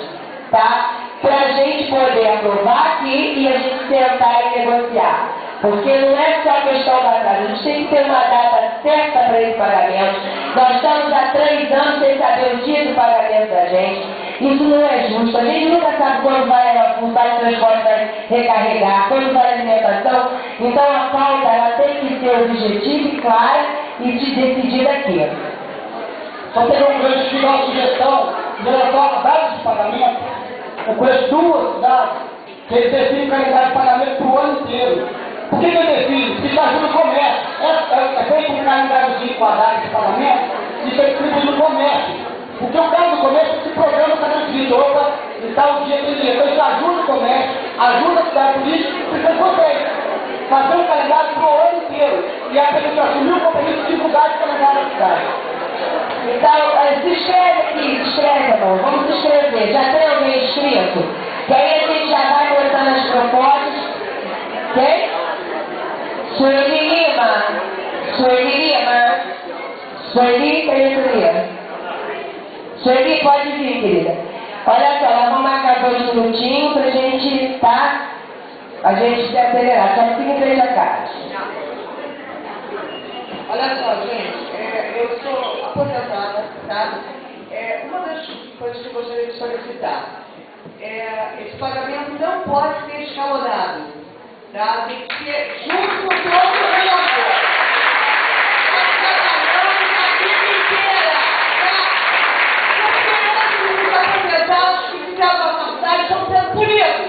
tá? Para a gente poder aprovar aqui e a gente sentar e negociar. Porque não é só questão da casa, a gente tem que ter uma data certa para esse pagamento. Nós estamos há 3 anos sem saber o dia do pagamento da gente. Isso não é justo. A gente nunca sabe quando vai o transporte vai recarregar, quando vai a alimentação. Então a pauta ela tem que ser objetiva e clara e decidida aqui. Só tem um grande final de sugestão em relação a datas de pagamento. Eu conheço 2 cidades que eles definem o calendário de pagamento para o ano inteiro. Por que ele define? Porque isso ajuda o comércio. É feito um calendáriozinho com a data de pagamento, isso é distribuído no comércio. Porque o cara do comércio se programa está definido, opa, e tal dia tem dia. Então isso ajuda o comércio, ajuda a cidade política, porque vocês fazer um calendário para o ano inteiro. E a gente assumir o compromisso de divulgar esse calendário da cidade. Então, se inscreve aqui, se inscreve, amor. Vamos se inscrever. Já tem alguém inscrito? Que aí a gente já vai botando as propostas. Ok? Sueli Lima. Sueli, Sueli, pode vir, querida. Olha só, nós vamos marcar 2 minutinhos pra gente, tá? A gente se acelerar. Só fica em frente à casa. Olha só, gente, eu sou aposentada, tá? Uma das coisas que eu gostaria de solicitar, esse pagamento não pode ser escalonado, tá? Tem que ser junto com todo o relator. Nós trabalhamos a vida inteira, tá? Porque os aposentados que fizeram a faculdade estão sendo punidos.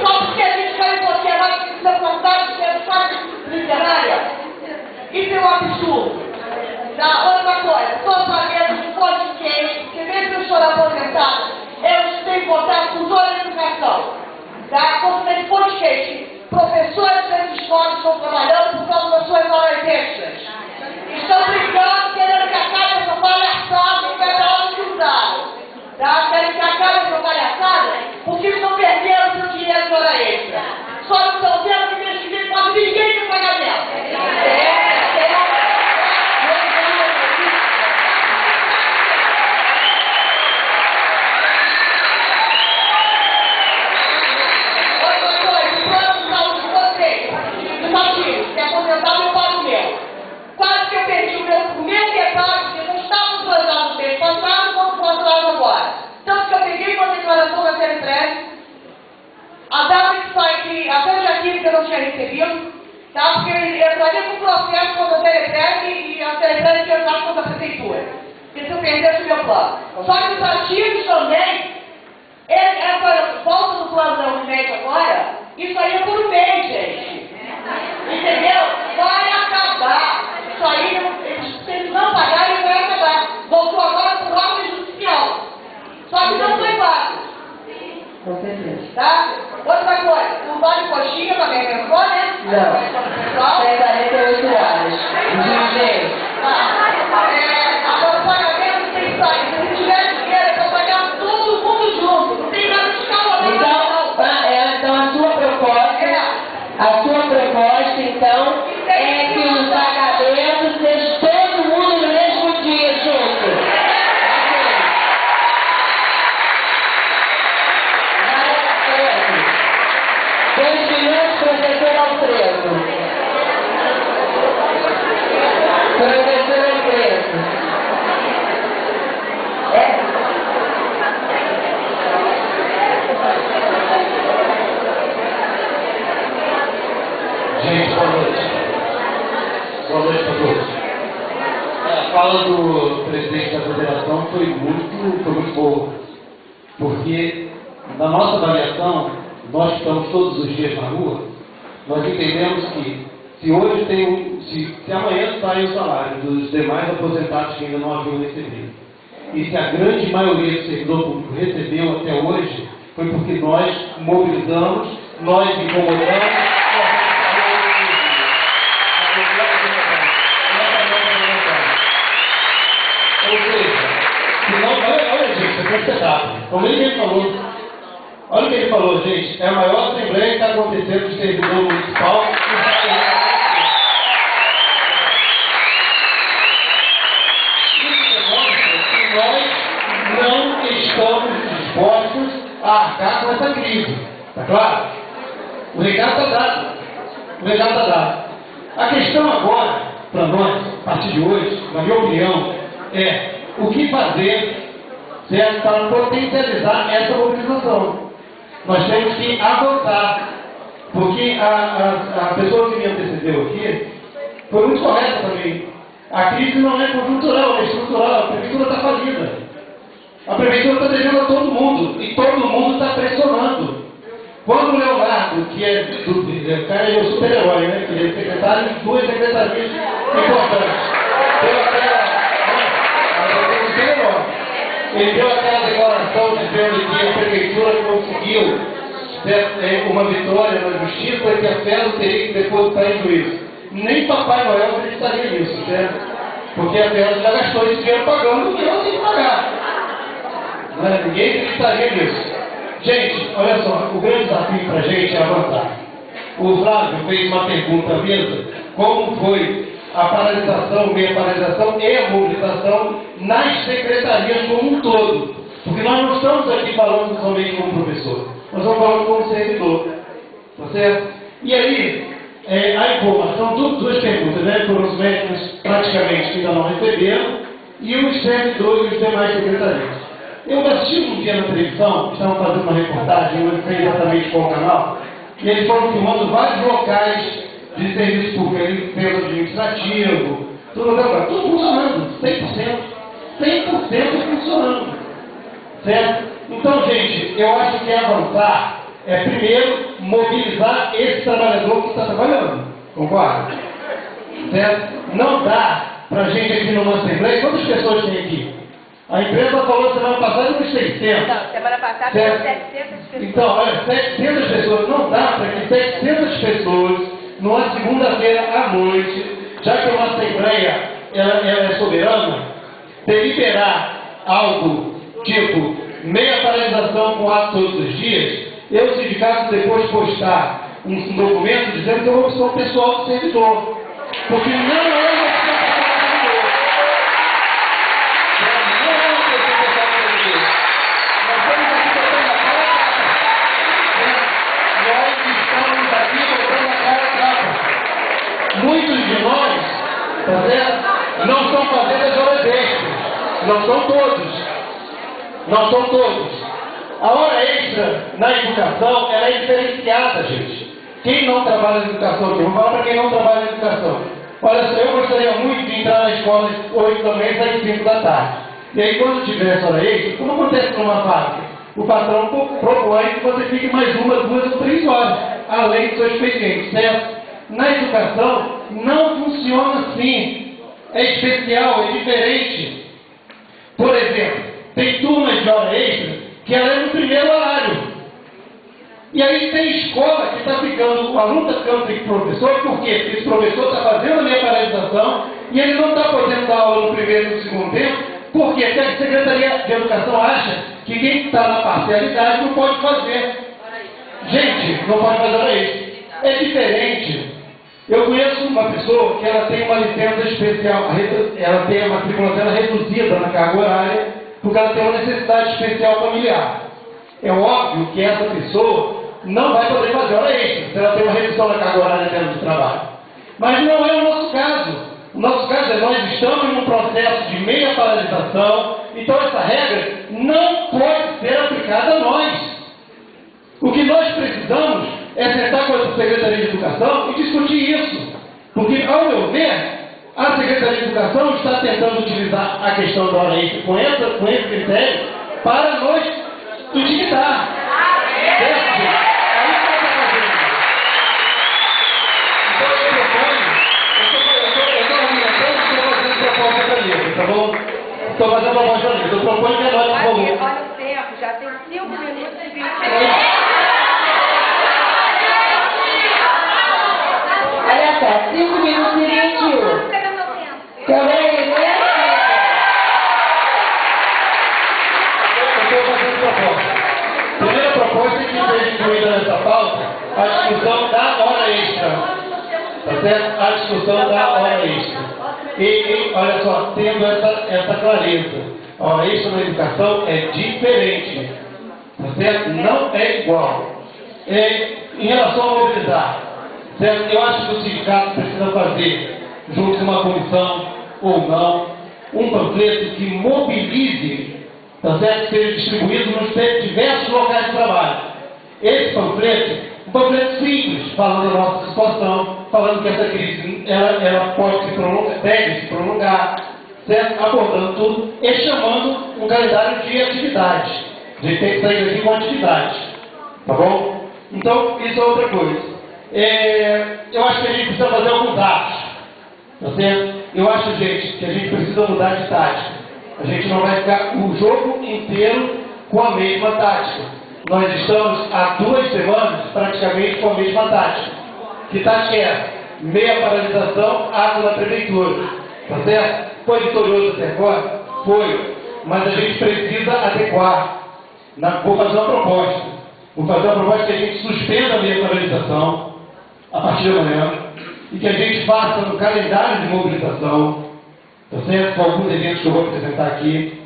Só porque a gente caiu em sociedade que precisa contar de ser fácil literária. Isso é um absurdo. Tá? Outra coisa, estou sabendo de podcast, porque mesmo eu estou aposentado, eu tenho contato com toda a educação. Tá? Estou fazendo podcast. Professores das escolas estão trabalhando por causa das suas horas extras. Estão brigando, querendo que acabe essa palhaçada e cada hora que usaram. Tá? Querem que acabe essa palhaçada porque estão perdendo seu dinheiro de hora extra. Só não estão vendo que mês que vem quase ninguém tem pagamento. Outra coisa, o plano de saúde de vocês, dos motivos, que é ainda não tinha recebido, tá? Porque ele entraria com o processo contra a Telebreg e a Telebreg ia entrar contra a prefeitura. Porque se eu perdesse o meu plano. Só que os ativos também, essa volta do plano da Unimed agora, isso aí é por um mês, gente. Entendeu? Vai acabar. Isso aí, se eles não pagarem, vai acabar. Voltou agora por ordem judicial. Só que não foi pago. Com certeza. Tá? Outra coisa, o Vale Coxinha também pensou, né? Não. Tem 48 horas. Gente. Acompanhamento tem que sair. Se tiver dinheiro, acompanhar todo mundo junto. Não tem nada de escalamento. Então a sua proposta, então, é que os pagamentos sejam todo mundo no mesmo dia junto. Professor Alfredo. Professor Alfredo. Gente, boa noite. Boa noite para todos. A fala do presidente da federação foi muito boa. Porque, na nossa avaliação, nós que estamos todos os dias na rua, nós entendemos que se hoje se amanhã sai o salário dos demais aposentados que ainda não haviam recebido, e se a grande maioria do servidor público recebeu até hoje, foi porque nós mobilizamos, nós incomodamos. Ou seja, olha gente, isso é espetáculo. Como ele falou, olha o que ele falou, gente, é a maior assembleia que está acontecendo do servidor municipal. Isso demonstra que nós não estamos dispostos a arcar com essa crise. Está claro? O recado está dado. O recado está dado. A questão agora, para nós, a partir de hoje, na minha opinião, é o que fazer, certo, para potencializar essa mobilização. Nós temos que avançar, porque a pessoa que me antecedeu aqui foi muito correta também. A crise não é conjuntural, é estrutural. A prefeitura está falida. A prefeitura está devendo a todo mundo e todo mundo está pressionando. Quando o Leonardo, que é o cara é o super-herói, né? Que ele é secretário de duas secretarias importantes, ele deu aquela declaração dizendo que a prefeitura conseguiu uma vitória na justiça e que a FES teria que depositar em juízo. Nem Papai Noel acreditaria nisso, certo? Porque a FES já gastou esse dinheiro pagando o que ela tem que pagar. Ninguém acreditaria nisso. Gente, olha só, o grande desafio para a gente é avançar. O Flávio fez uma pergunta à mesa, como foi a paralisação, meia paralisação e a mobilização nas secretarias como um todo. Porque nós não estamos aqui falando somente como professor, nós estamos falando como servidor. Tá certo? E aí, a informação, duas perguntas, né? Foram os médicos praticamente que ainda não receberam e os servidores e os demais secretarias. Eu assisti um dia na televisão, estavam fazendo uma reportagem, eu não sei exatamente qual canal, e eles foram filmando vários locais de serviço público, limpeza administrativo, tudo funcionando, 100% funcionando, certo? Então, gente, eu acho que avançar é primeiro mobilizar esse trabalhador que está trabalhando, concorda? Certo? Não dá para a gente aqui numa assembleia, quantas pessoas tem aqui? A empresa falou semana passada uns 600. Não, semana passada foram 700 pessoas. Então, olha, 700 pessoas, não dá para que 700 pessoas, numa segunda-feira à noite, já que uma assembleia ela é soberana, deliberar algo tipo meia paralisação com ato todos os dias, o sindicato depois postar um documento dizendo que é uma opção pessoal do servidor. Porque não é uma opção pessoal do servidor. Muitos de nós, tá certo? Não estão fazendo as horas extras. Não são todos. Não são todos. A hora extra na educação, ela é diferenciada, gente. quem não trabalha na educação, eu vou falar para quem não trabalha na educação. Olha só, eu gostaria muito de entrar na escola às 8 da manhã e sair às 5 da tarde. E aí, quando tiver essa hora extra, como acontece numa fábrica, o patrão propõe que você fique mais 1, 2 ou 3 horas, além do seu expediente, certo? Na educação, não funciona assim. É especial, é diferente. Por exemplo, tem turmas de hora extra que ela é no primeiro horário. E aí tem escola que está ficando, o aluno está ficando sem professor, por quê? Porque esse professor está fazendo a minha paralisação e ele não está podendo dar aula no primeiro e no segundo tempo, por quê? Porque a Secretaria de Educação acha que quem está na parcialidade não pode fazer. Gente, não pode fazer hora extra. É diferente. Eu conheço uma pessoa que ela tem uma licença especial, ela tem a matrícula dela reduzida na carga horária, porque ela tem uma necessidade especial familiar. É óbvio que essa pessoa não vai poder fazer hora extra, se ela tem uma redução na carga horária dela de trabalho. Mas não é o nosso caso. O nosso caso é nós estamos num processo de meia paralisação, então essa regra não pode ser aplicada a nós. O que nós precisamos é sentar com a Secretaria de Educação e discutir isso. Porque, ao meu ver, a Secretaria de Educação está tentando utilizar a questão da hora extra com esse critério para nos intimidar. Certo? Aí o que está fazendo? Então eu estou argumentando e estou fazendo proposta para isso, tá bom? Estou fazendo proposta para isso. Eu proponho que a nós, por favor. Olha o tempo, já tem 5 minutos e 20 Olha só, 5 minutos e 21. Também, né? Eu estou fazendo proposta. Primeira proposta é que seja incluída nessa pauta a discussão da hora extra. Tá certo? A discussão da hora extra. E olha só, tendo essa clareza, a hora extra na educação é diferente. Tá certo? Não é igual. Em relação a mobilizar, certo? Eu acho que o sindicato precisa fazer, junto com uma comissão ou não, um panfleto que mobilize, tá certo? Que seja distribuído nos diversos locais de trabalho. Esse panfleto, um panfleto simples, falando da nossa situação, falando que essa crise ela pode deve se prolongar, certo? Abordando tudo e chamando um calendário de atividades. A gente tem que sair daqui com atividades, tá bom? Então, isso é outra coisa. Eu acho que a gente precisa fazer alguns atos, tá certo? Eu acho, gente, que a gente precisa mudar de tática. A gente não vai ficar o jogo inteiro com a mesma tática. Nós estamos há 2 semanas praticamente com a mesma tática. Que tática é essa? Meia paralisação, ato na prefeitura. Tá certo? Foi vitorioso até agora? Foi. Mas a gente precisa adequar. Vou fazer uma proposta. Vou fazer uma proposta que a gente suspenda a meia paralisação a partir de amanhã e que a gente faça no calendário de mobilização, tá certo? Com alguns eventos que eu vou apresentar aqui,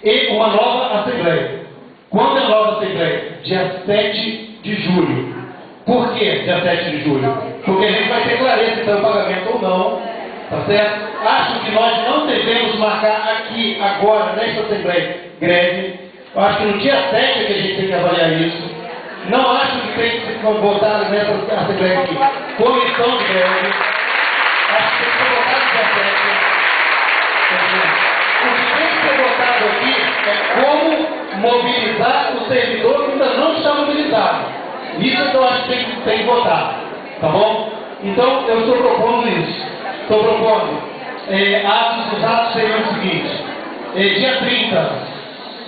e uma nova assembleia. Quando é a nova assembleia? Dia 7 de julho. Por que dia 7 de julho? Porque a gente vai ter clareza se é o pagamento ou não, tá certo? Acho que nós não devemos marcar aqui, agora, nesta assembleia, greve. Eu acho que no dia 7 é que a gente tem que avaliar isso. Não acho que tem que ser votado nessa assembleia aqui. Comissão de greve. Acho que tem que ser votado no dia 7. O que tem que ser votado aqui é como mobilizar o servidor que ainda não está mobilizado. Isso que eu acho que tem que votar. Tá bom? Então, eu estou propondo isso. Estou propondo. Os atos seriam o seguinte. Dia 30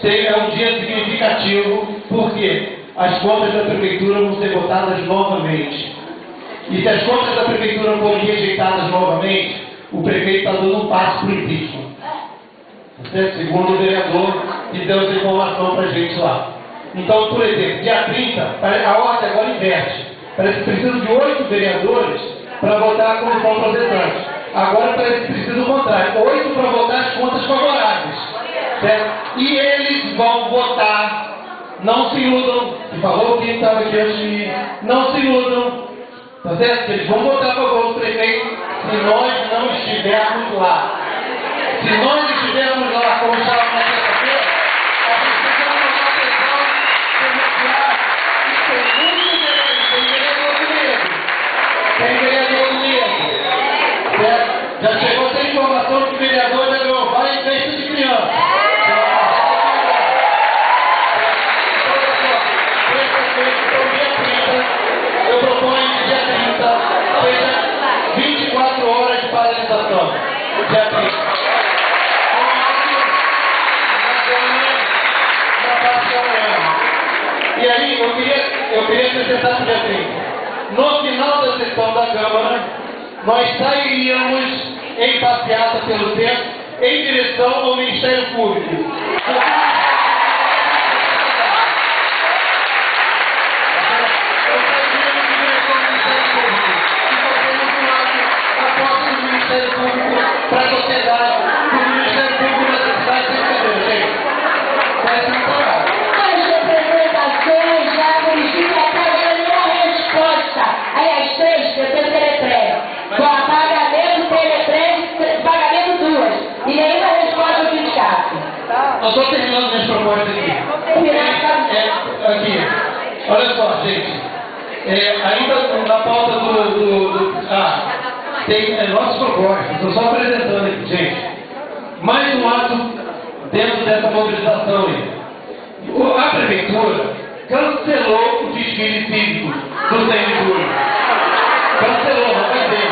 é um dia significativo, porque as contas da prefeitura vão ser votadas novamente. E se as contas da prefeitura forem rejeitadas novamente, o prefeito está dando um passo para o impeachment. Segundo o vereador que deu essa informação para a gente lá. Então, por exemplo, dia 30, a ordem agora inverte. Parece que precisa de 8 vereadores para votar a comissão processante. Agora parece que precisa do contrário. 8 para votar as contas favoráveis. Certo? E eles vão votar. Não se iludam. E falou quem estava aqui antes de mim. Não se iludam. Tá certo? Eles vão votar a favor do prefeito se nós não estivermos lá. Se nós estivermos lá, como estava na terça-feira, a gente tem que botar pressão, denunciar e tem muito vereador com medo. dia 30. E aí, eu queria acrescentar no dia 30. No final da sessão da Câmara, nós sairíamos em passeata pelo centro em direção ao Ministério Público. Para a sociedade, para o Ministério Público da cidade tem que fazer, gente. Parece uma parada. As representações já verificam até agora nenhuma resposta. Aí as três, que eu tenho teletrem. Com a pagamento, teletrem, pagamento duas. E nenhuma resposta do sindicato. Eu estou terminando minhas propostas aqui. Aqui. Olha só, gente. Ainda na pauta tem nossas propostas. Estou só apresentando aqui, gente. Mais um ato dentro dessa mobilização aí. A Prefeitura cancelou o desfile cívico do 100 de julho. Cancelou, não vai ter.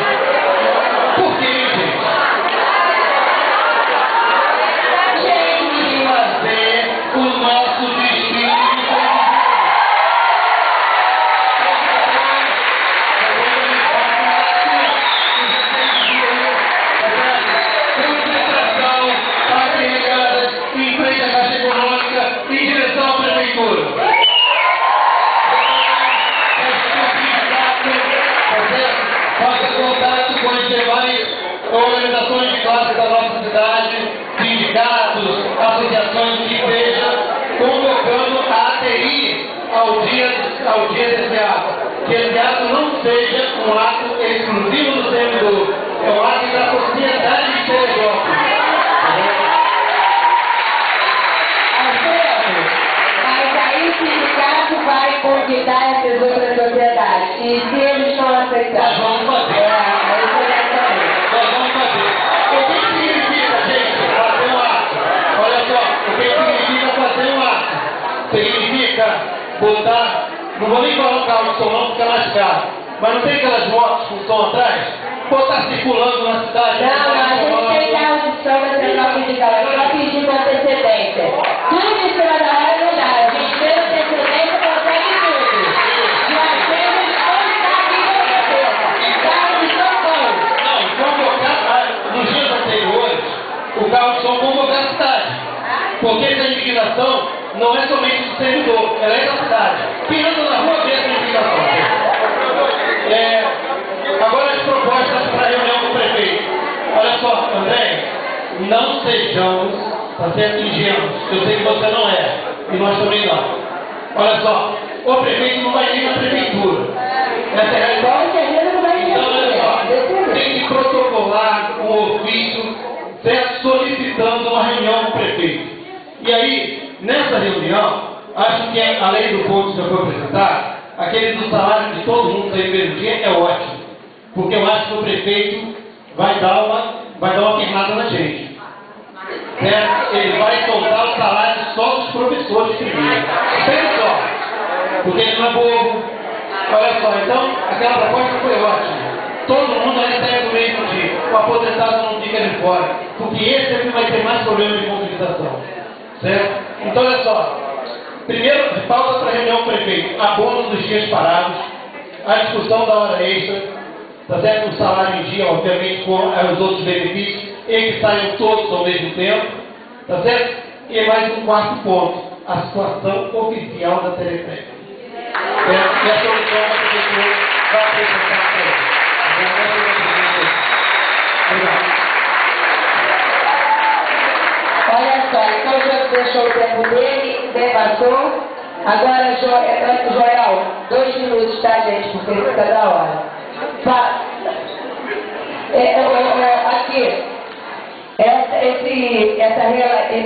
Por quê, gente? Vamos fazer o nosso desfile do 100 de julho. Faça contato com as demais organizações de classe da nossa cidade, sindicatos, associações, que seja, convocando a aderir ao dia desse ato. Que esse ato não seja um ato exclusivo do servidor, é um ato da sociedade de Teresópolis. Mas aí o sindicato vai convidar essas outras sociedades. E se eles não aceitarem? Nós vamos fazer. Nós vamos fazer. O que significa, gente, fazer um ato? Olha só, o que significa fazer um ato? Significa botar, não vou nem falar o carro de som não, porque é mais caro, mas não tem aquelas motos com som atrás? Botar circulando na cidade. Não, a gente tem carro de som na central sindical, é só pedir com antecedência. Tudo em cima da hora não dá, a gente tem antecedência, consegue tudo. Nós temos carro de som bom. Não, convocar, nos dias anteriores, o carro de som convocar a cidade. Porque essa indignação não é somente do servidor, ela é da cidade. Quem anda na rua vê essa indignação. Agora as propostas para a reunião com o prefeito. Olha só, André, não sejamos, tá certo, ingênuos. Eu sei que você não é, e nós também não. Olha só, o prefeito não vai ir na prefeitura. Essa é a realidade. Então, olha só, tem que protocolar um ofício, certo, solicitando uma reunião com o prefeito. E aí, nessa reunião, acho que além do ponto que já foi apresentado, aquele do salário de todo mundo sair no mesmo dia é ótimo. Porque eu acho que o prefeito vai dar uma queimada na gente. Certo? Ele vai soltar o salário só dos professores primeiro. Pensa só. Porque ele não é bobo. Olha só, então, aquela proposta foi ótima. Todo mundo vai sair no mesmo dia. O aposentado não fica de fora. Porque esse é que vai ter mais problemas de mobilização. Certo? Então, olha só. Primeiro, falta para a reunião com o prefeito. Abono dos dias parados. A discussão da hora extra. Tá certo? O salário em dia, obviamente, com os outros benefícios. E que saiam todos ao mesmo tempo. Tá certo? E mais um quarto ponto. A situação oficial da Teletrem. E a solução da prefeitura vai apresentar para ele. Obrigado. Olha só, então já deixou o tempo dele, debatou. Agora, Joel, 2 minutos, tá, gente? Porque fica da hora. Aqui.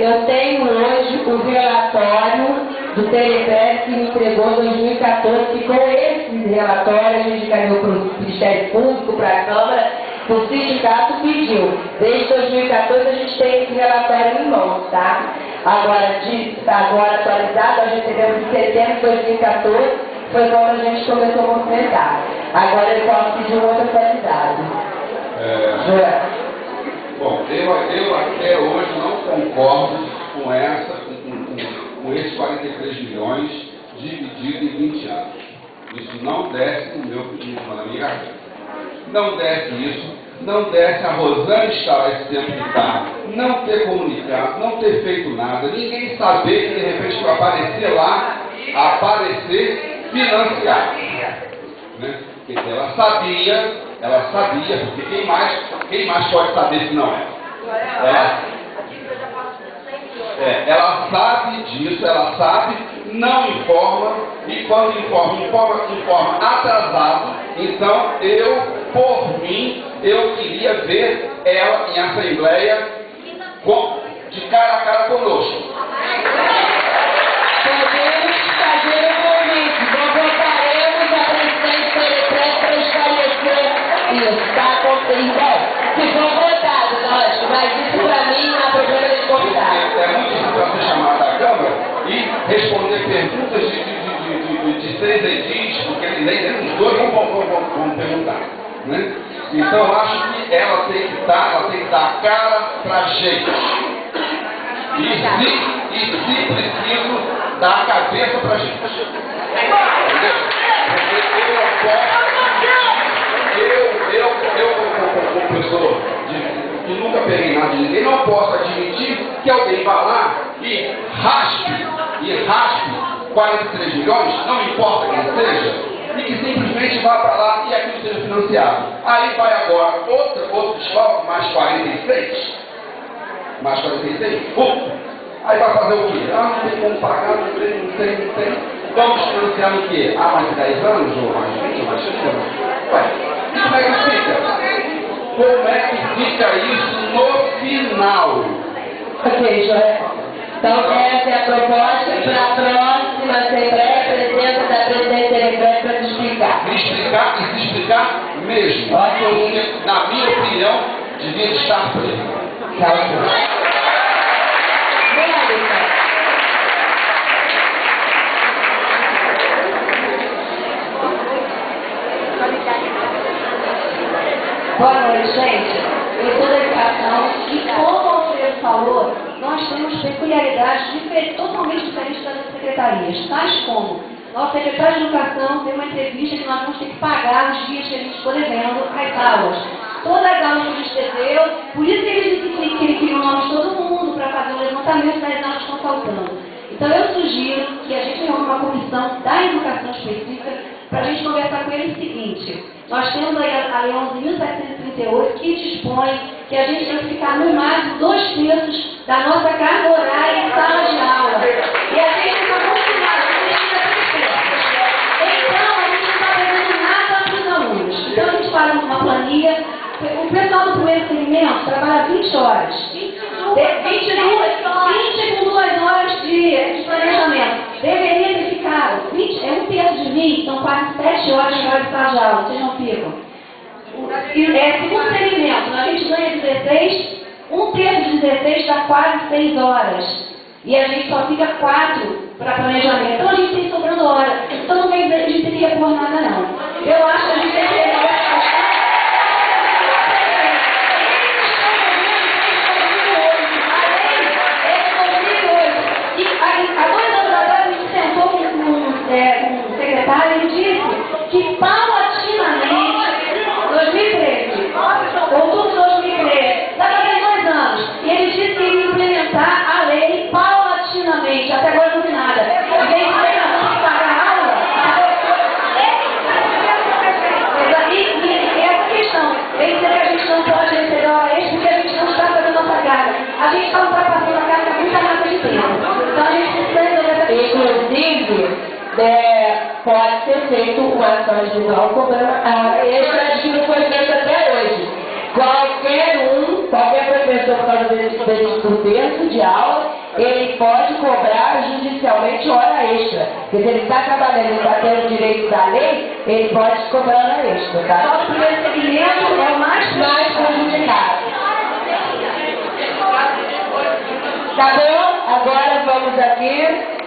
Eu tenho hoje o relatório do Teletrem que me entregou em 2014, e com esse relatório a gente encaminhou para o Ministério Público, para a Câmara, o sindicato pediu. Desde 2014 a gente tem esse relatório em mãos, tá? Agora atualizado, nós recebemos em setembro de 2014, foi quando a gente começou a movimentar. Agora eu posso pedir um outro atualizado. Bom, concordo com esses 43 milhões dividido em 20 anos. Isso não desce no meu pedido, na minha garganta. Não desce isso, não desce a Rosane estar esse tempo que está, não ter comunicado, não ter feito nada, ninguém saber que de repente vai aparecer lá, financiar. Né? Porque ela sabia, porque quem mais pode saber se não ela? Ela sabe disso, ela sabe, não informa, e quando informa atrasado. Então, por mim, eu queria ver ela em assembleia de cara a cara conosco. Podemos fazer o convite, convocaremos a presidente Peregrino para esclarecer isso, tá? Irmão, se for votado, lógico, mas isso para mim não é problema de convidar. É muito difícil você chamar da Câmara e responder perguntas de 6 edis, porque nem os dois vão perguntar. Né? Então eu acho que ela tem que dar a cara pra gente. E se preciso, dar a cabeça pra gente. Entendeu? Porque eu como pessoa que nunca peguei nada de ninguém, não posso admitir que alguém vá lá e raspe 43 milhões, não importa quem seja, e que simplesmente vá para lá e aquilo seja financiado. Aí vai agora outro desfalque, mais 46. Aí vai fazer o quê? Não tem como pagar, não tem. Vamos financiar no quê? Mais 10 anos, ou mais 20, ou mais 30 anos? Ué, e como é que fica? Como é que fica isso no final? Ok, Joel. Então, essa é a proposta para a próxima Assembleia, presença da presidente Peregrino para te Se explicar mesmo. Ok. Porque, na minha opinião, devia estar preso. Boa noite, gente. Eu sou da educação e, como o Alfredo falou, nós temos peculiaridades totalmente diferentes das secretarias. Tais como, nossa secretária de educação deu uma entrevista que nós vamos ter que pagar os dias que a gente ficou devendo as aulas. Todas as aulas que a gente deveu, por isso que ele criou o nome de todo mundo para fazer o levantamento das aulas que estão faltando. Então eu sugiro que a gente reúna uma comissão da educação específica para a gente conversar com ele o seguinte: nós temos aí a Lei 11.738 que dispõe que a gente vai ficar no máximo 2/3 da nossa carga horária em sala de aula. E a gente está confinado, a gente está 3/4. Então a gente não está fazendo nada para os alunos. Então a gente faz uma planilha. O pessoal do primeiro segmento trabalha 20 horas. 20 com 2 horas de planejamento. Deveria ter ficado 1/3 de 20, são quase 7 horas de hora de sala de aula. Vocês não ficam? Segundo segmento, a gente ganha 16, 1/3 de 16 dá quase 6 horas. E a gente só fica 4 para planejamento. Então a gente tem sobrando hora. Então não vem dizer que a gente tem que repor nada, não. Eu acho que a gente tem que repor. Um secretário, ele disse que paulatinamente, 2013, outubro de 2013, está fazendo 2 anos, e ele disse que ia implementar a lei paulatinamente, até agora não tem nada. E vem dizer que nós vamos pagar a aula? E essa questão, vem dizer que a gente não pode receber hora extra porque a gente não está fazendo nossa carga. A gente está ultrapassando a carga com muita massa de tempo. Então a gente precisa resolver essa questão. Inclusive, pode ser feito uma ação individual cobrando a extra que não foi feita até hoje. Qualquer professor, por causa do terço de aula, ele pode cobrar judicialmente hora extra. Porque se ele está trabalhando e está tendo o direito da lei, ele pode cobrar hora extra, tá? Só o primeiro segmento é o mais prejudicado. Tá bom? Agora vamos aqui.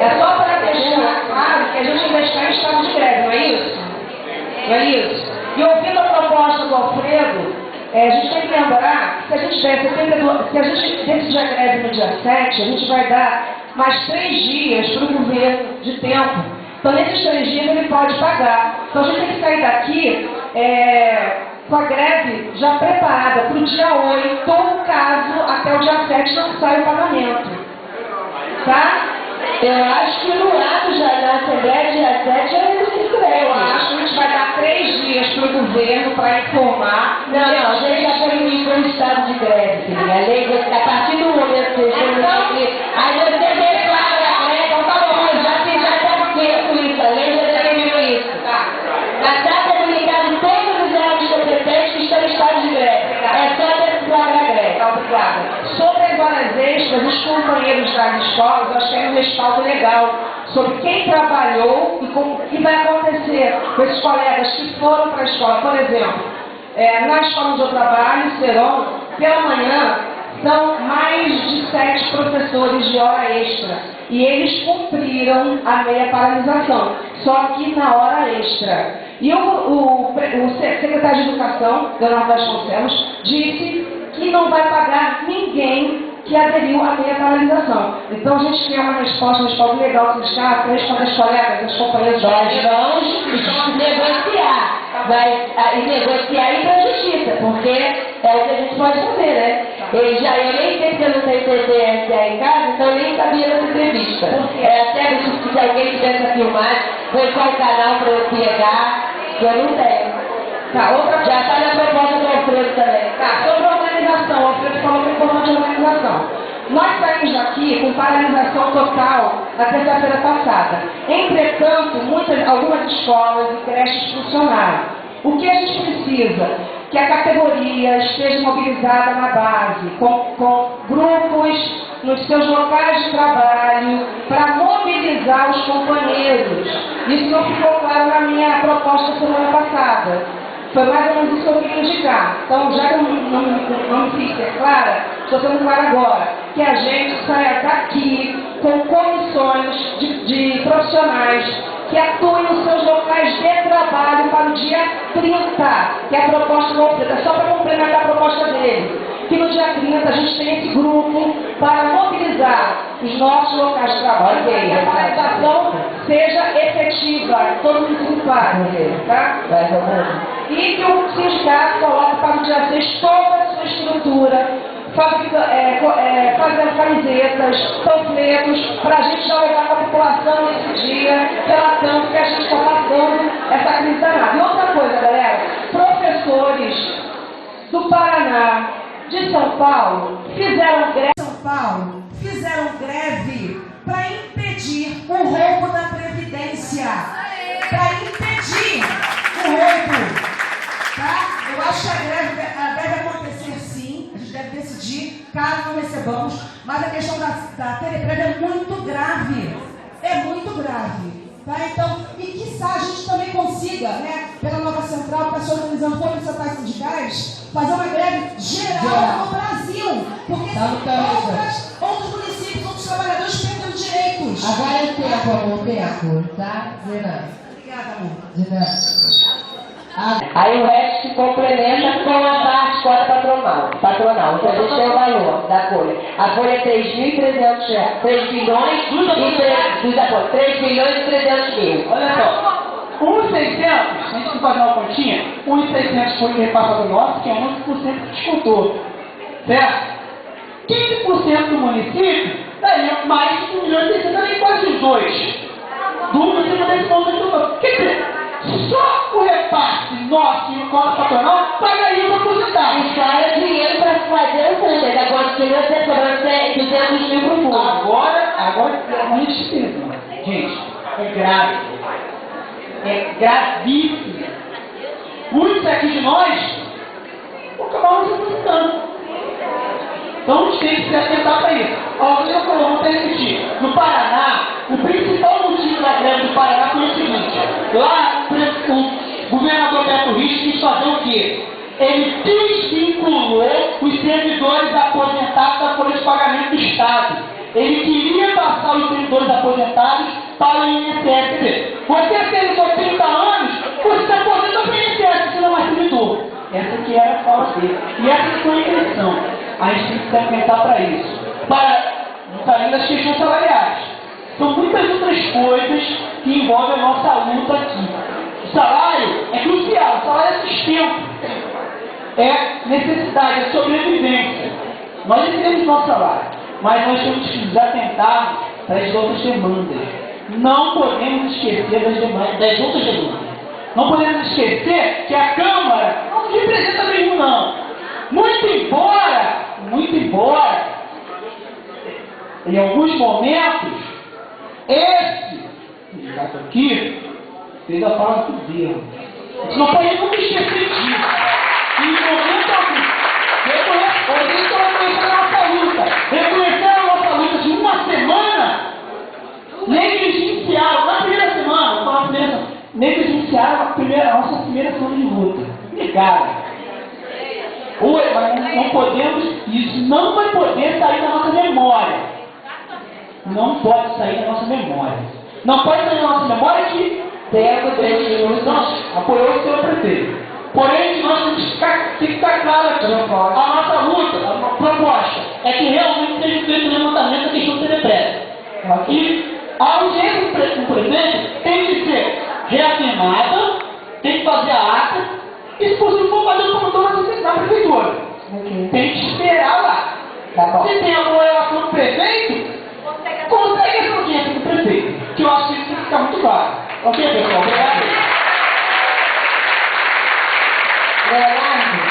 É só para deixar claro que a gente ainda está em estado de greve, não é isso? Não é isso? E ouvindo a proposta do Alfredo, a gente tem que lembrar que se a gente decidir a greve no dia 7, a gente vai dar mais 3 dias para o governo de tempo. Então, nesses 3 dias ele pode pagar. Então, a gente tem que sair daqui com a greve já preparada para o dia 8, caso até o dia 7 não saia o pagamento. Tá? Eu acho que no ato já na Assembleia, dia 7, eu acho que a gente vai dar 3 dias para o governo para informar. Não, a gente já permitiu um estado de greve, filha. A lei, a partir do momento que você aí você declara a greve, então tá bom, já está feito isso, a lei já determinou isso. Já está comunicado todos os órgãos competentes que estão em estado de greve. É só declarar a greve. Obrigada. Sobre as horas extras, os companheiros das escolas, nós temos um respaldo legal sobre quem trabalhou e o que vai acontecer com esses colegas que foram para a escola. Por exemplo, na escola onde eu trabalho, Serão, pela manhã, são mais de 7 professores de hora extra. E eles cumpriram a meia paralisação, só que na hora extra. E o secretário de Educação, Leonardo Vasconcelos, disse que não vai pagar ninguém que aderiu à meia paralisação. Então a gente quer uma resposta, um respaldo legal do sindicato, resposta das colegas, das companheiras. Nós vamos negociar. E negociar e ir para a justiça, porque é o que a gente pode fazer, né? Eu nem sei se eu não tenho TTS aí em casa, então eu nem sabia dessa entrevista. Até se alguém tivesse a filmar, foi qual canal para eu pegar, que eu não tenho. Tá, já está na proposta do Alfredo também. Tá, sobre a organização, o Alfredo falou que é importante a organização. Nós saímos daqui com paralisação total na terça-feira passada. Entretanto, algumas escolas e creches funcionaram. O que a gente precisa? Que a categoria esteja mobilizada na base, com grupos nos seus locais de trabalho, para mobilizar os companheiros. Isso não ficou claro na minha proposta semana passada. Foi mais ou menos isso que eu queria indicar. Então, já que eu não me fiz ser clara, estou sendo clara agora, que a gente saia daqui com comissões de profissionais que atuem nos seus locais de trabalho para o dia 30, que é a proposta do Alfredo. É só para complementar a proposta dele. Que no dia 30 a gente tem esse grupo para mobilizar os nossos locais de trabalho, que a paralisação seja efetiva, todo mundo se claro, tá? E que o sindicato coloque para o dia 6 toda a sua estrutura, fazendo camisetas, panfletos, para a gente já levar para a população nesse dia, relatando que a gente está passando essa crise danada. E outra coisa, galera, professores do Paraná, de São Paulo, fizeram greve para impedir o roubo da Previdência. Para impedir o roubo. Tá? Eu acho que a greve deve acontecer sim, a gente deve decidir, caso não recebamos, mas a questão da Teleprev é muito grave. É muito grave. Tá? Então, e quiçá a gente também consiga, né, pela nova central, que está se organizando por centrais sindicais, fazer uma greve geral no Brasil. Porque outros municípios, outros trabalhadores perdem direitos. Agora é tempo, amor, tempo, tá? Obrigada, amor. De nada. Aí o resto se complementa com a parte cota patronal. Então, esse é o valor da folha. A folha é 3.300 reais. 3 bilhões e 300 mil. Olha só, 1.600, a gente tem que fazer uma continha, 1.600 foi repassado nosso, que é 11% que descontou. Certo? 15% do município, daí mais 1.600.000, daí quase os dois. Do município desse ponto. Quer dizer, só o repasse nosso e o cota patronal pagaria para aposentar. Isso era dinheiro para fazer o fundo. Agora continua sobrando 200 mil para o fundo. Agora é uma despesa. Gente, é grave. É gravíssimo. Muitos aqui de nós acabaram se aposentando. Então a gente tem que se atentar para isso. Alguém falou, vamos repetir. No Paraná, o principal motivo da greve do Paraná foi o seguinte: lá o governador Beto Richa quis fazer o quê? Ele desvinculou os servidores aposentados da folha de pagamento do Estado. Ele queria passar os servidores aposentados para o INSS. Você tem só 30 anos, você se aposenta para o INSS, você não é mais servidor. Essa que era a fala dele. E essa foi a intenção. A gente tem que se alimentar para isso. Para não cair nas questões salariais. São muitas outras coisas que envolvem a nossa luta aqui. O salário é crucial, o salário é sustento. É necessidade, é sobrevivência. Nós recebemos nosso salário, mas nós temos que nos atentar para as outras demandas. Não podemos esquecer das outras demandas. Não podemos esquecer que a Câmara não representa mesmo não. Muito embora, em alguns momentos, esse candidato aqui fez a fala do governo. A gente não pode nunca esquecer disso. E em momento algum, reconhecer a nossa luta. Reconhecer a nossa luta de uma semana, negligenciaram, na primeira semana, negligenciaram a nossa primeira semana de luta. Negaram. Mas não podemos, isso não vai poder sair da nossa memória. Não pode sair da nossa memória. Não pode sair da nossa memória que nós apoiou o senhor prefeito. Porém, nós temos que ficar claro aqui. A nossa luta, a proposta, é que realmente seja feito um levantamento da questão do Cerepressa. E a audiência do prefeito tem que ser reafirmada, tem que fazer a ata, e se possível for fazer o promotor na prefeitura. Tem que esperar lá. Se tem alguma relação com o prefeito, consegue essa audiência do prefeito. Que eu acho que isso tem que ficar muito claro. Ok, pessoal? Obrigado. Leonardo.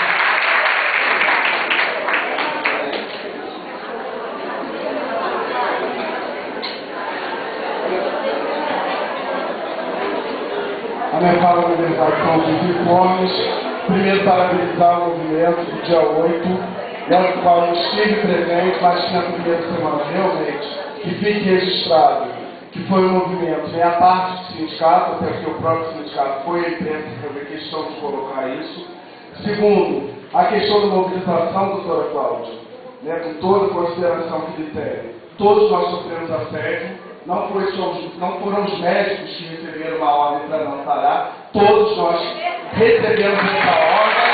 A minha fala na organização dos informes. Primeiro, parabenizar o movimento do dia 8, no qual eu estive presente, mas que na primeira semana realmente, que fique registrado, que foi um movimento, nem a parte do sindicato, até porque o próprio sindicato foi a imprensa que teve a questão de colocar isso. Segundo, a questão da mobilização, doutora Cláudia, né, com toda a consideração que lhe tem. Todos nós sofremos assédio. Não foram os médicos que receberam uma ordem para não parar, todos nós recebemos essa ordem,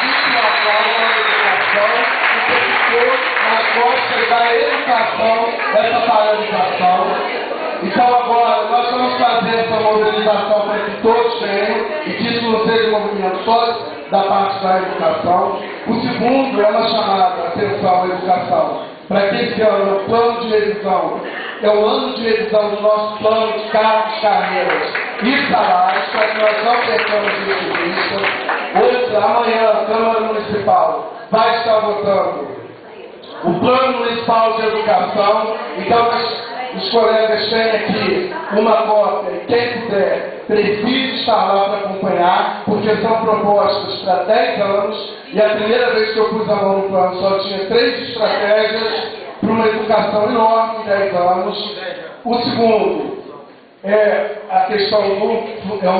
e a causa da educação, e que ficou nas costas da educação, essa paralisação. Então agora nós vamos fazer essa mobilização para que todos tenham, e que isso não seja um movimento só da parte da educação. O segundo é uma chamada atenção à educação. Para que esse ano é o plano de revisão, é o ano de revisão do nosso plano de cargos, carreiras e salários, para que nós não percamos isso de vista. Hoje, amanhã, a Câmara Municipal vai estar votando o Plano Municipal de Educação. Então, os colegas têm aqui uma cópia, e quem puder, precisa estar lá para acompanhar, porque são propostas para 10 anos, e a primeira vez que eu pus a mão no plano só tinha 3 estratégias para uma educação enorme em 10 anos. O segundo é a questão do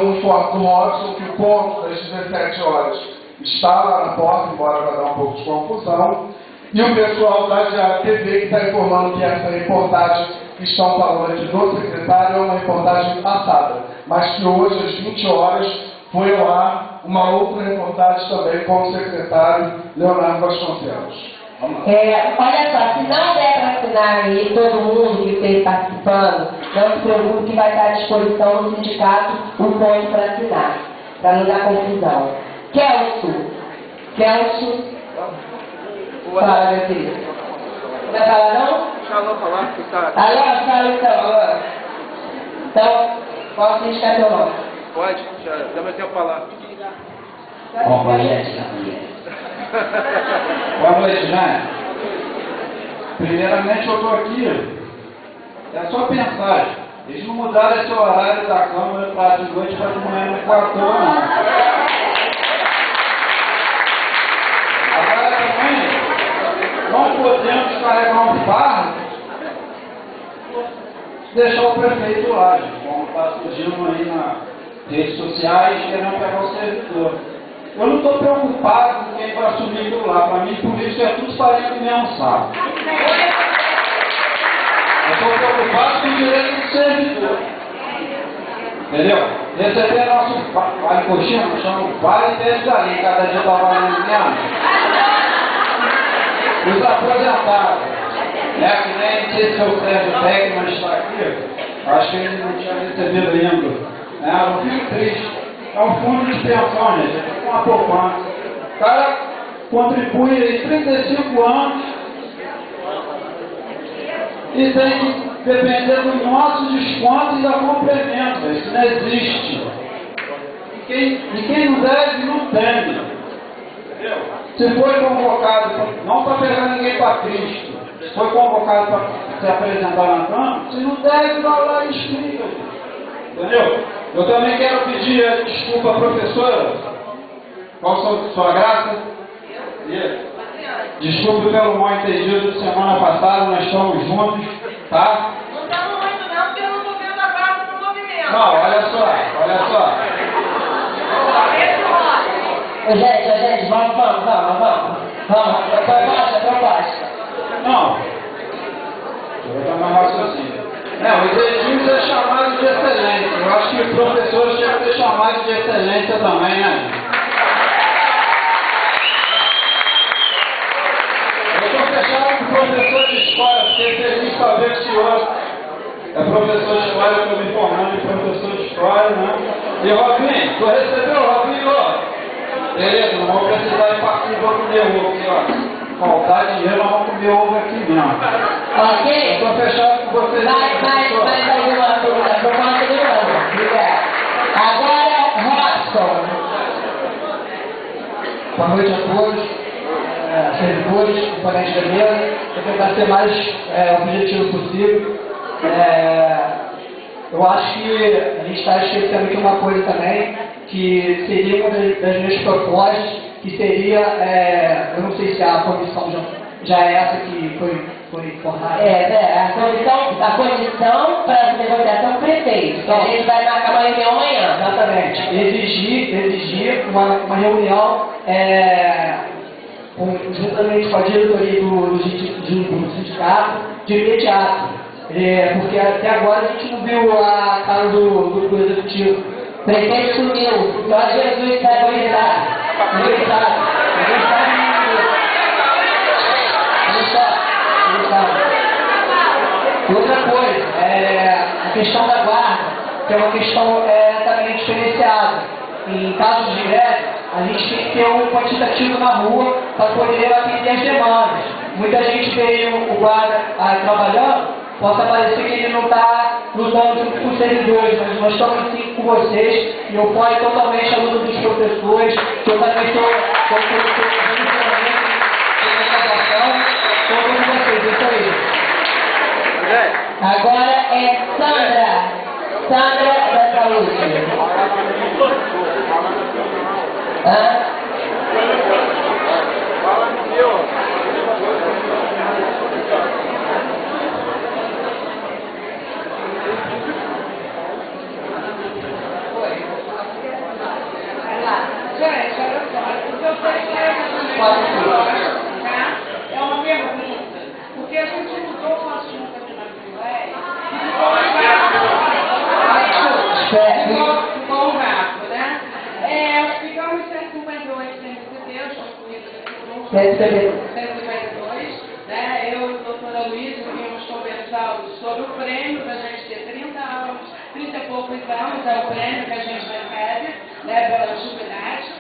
uniforme do Robson, que o ponto das 17 horas está lá na porta, embora vai dar um pouco de confusão. E o pessoal da Diário TV que está informando que essa reportagem que estão falando aqui do secretário é uma reportagem passada, mas que hoje, às 20 horas, foi lá uma outra reportagem também com o secretário Leonardo Vasconcelos. Olha só, se não der para assinar aí todo mundo que esteja participando, não se preocupe que vai estar à disposição do sindicato o ponto para assinar, para não dar confusão. Kelso, fala, meu filho. Vai falar não? Deixa a Alô falar, que tá... Alô, fala então, Alô. Então, qual sindicato é o nome? Pode, já dá meu tempo para falar. Boa noite. Boa noite, né? Primeiramente, eu estou aqui, é só pensar, eles não mudaram esse horário da Câmara para de noite para de manhã no 4 horas, não. Agora também, não podemos carregar um fardo, deixar o prefeito lá, como está surgindo aí nas redes sociais, querendo pegar o servidor. Eu não estou preocupado com quem vai assumir aquilo lá. Para mim, político é tudo farinha do mesmo saco. Eu estou preocupado com o direito do servidor. Entendeu? Receber nosso vale coxinha, chama vale peixe galinha, cada dia está valendo menos. Os aposentados, né, que nem não sei se o Sérgio Beckman está aqui, acho que ele não tinha recebido ainda. Eu fico triste. É um fundo de pensão, gente, é uma poupança. O cara contribui aí 35 anos e tem que depender dos nossos descontos e da complemento. Isso não existe. E quem não deve, não tem. Se foi convocado, não para pegar ninguém para Cristo, se foi convocado para se apresentar na Câmara, se não deve, vai lá e explica. Entendeu? Eu também quero pedir desculpa à professora. Qual sua graça? Desculpe pelo mal entendido de semana passada, nós estamos juntos, tá? Não estamos muito não, porque eu não estou vendo a graça no movimento. Não, olha só. Gente, vamos. Proposta. Não. Eu vou dar meu raciocínio. Os edifícios é chamado de excelência. Eu acho que os professores tinham que ser chamados de excelência também, né? Eu estou fechado com professor de história, fiquei feliz de saber que o senhor é professor de história, eu estou me formando em professor de história, né? E Robinho, tu recebeu, Robinho? Beleza, não vou precisar de partir para comer ovo aqui, ó. Faltar dinheiro, nós vamos comer ovo aqui mesmo. Ok? Estou fechado com vocês. Mais alguma proposta do ano. Obrigado. Agora, Robson. Boa noite a todos, servidores, componentes da mesa. Vou tentar ser mais objetivo possível. Eu acho que a gente está esquecendo aqui uma coisa também, que seria uma das minhas propostas, que seria, eu não sei se a comissão já é essa que foi formada. A comissão para negociação com o prefeito. Então, a gente vai marcar uma reunião amanhã. Exatamente. Exigir uma reunião juntamente com a diretoria do sindicato de imediato. Porque até agora a gente não viu a cara do executivo. O prefeito sumiu. Só Jesus vai cuidar. Ninguém sabe. Outra coisa, a questão da guarda, que é uma questão também diferenciada. Em casos de greve, a gente tem que ter um quantitativo na rua para poder atender as demandas. Muita gente vê o guarda trabalhando, possa parecer que ele não está lutando junto com os servidores, mas nós estamos sim com vocês e eu apoio totalmente a luta dos professores, que eu também estou com vocês, isso aí. Agora é Sandra da Saúde. Gente, olha só, o que eu é uma pergunta, porque a gente mudou o assunto aqui na Assembleia e ficou um vácuo, né? Ficamos em 158 sem receber, eu estou incluída nesse grupo. 152, né? Eu e a doutora Luísa vimos conversando sobre o prêmio da gente ter 30 anos, 30 e poucos anos, é o prêmio que a gente recebe, né, pela antiguidade.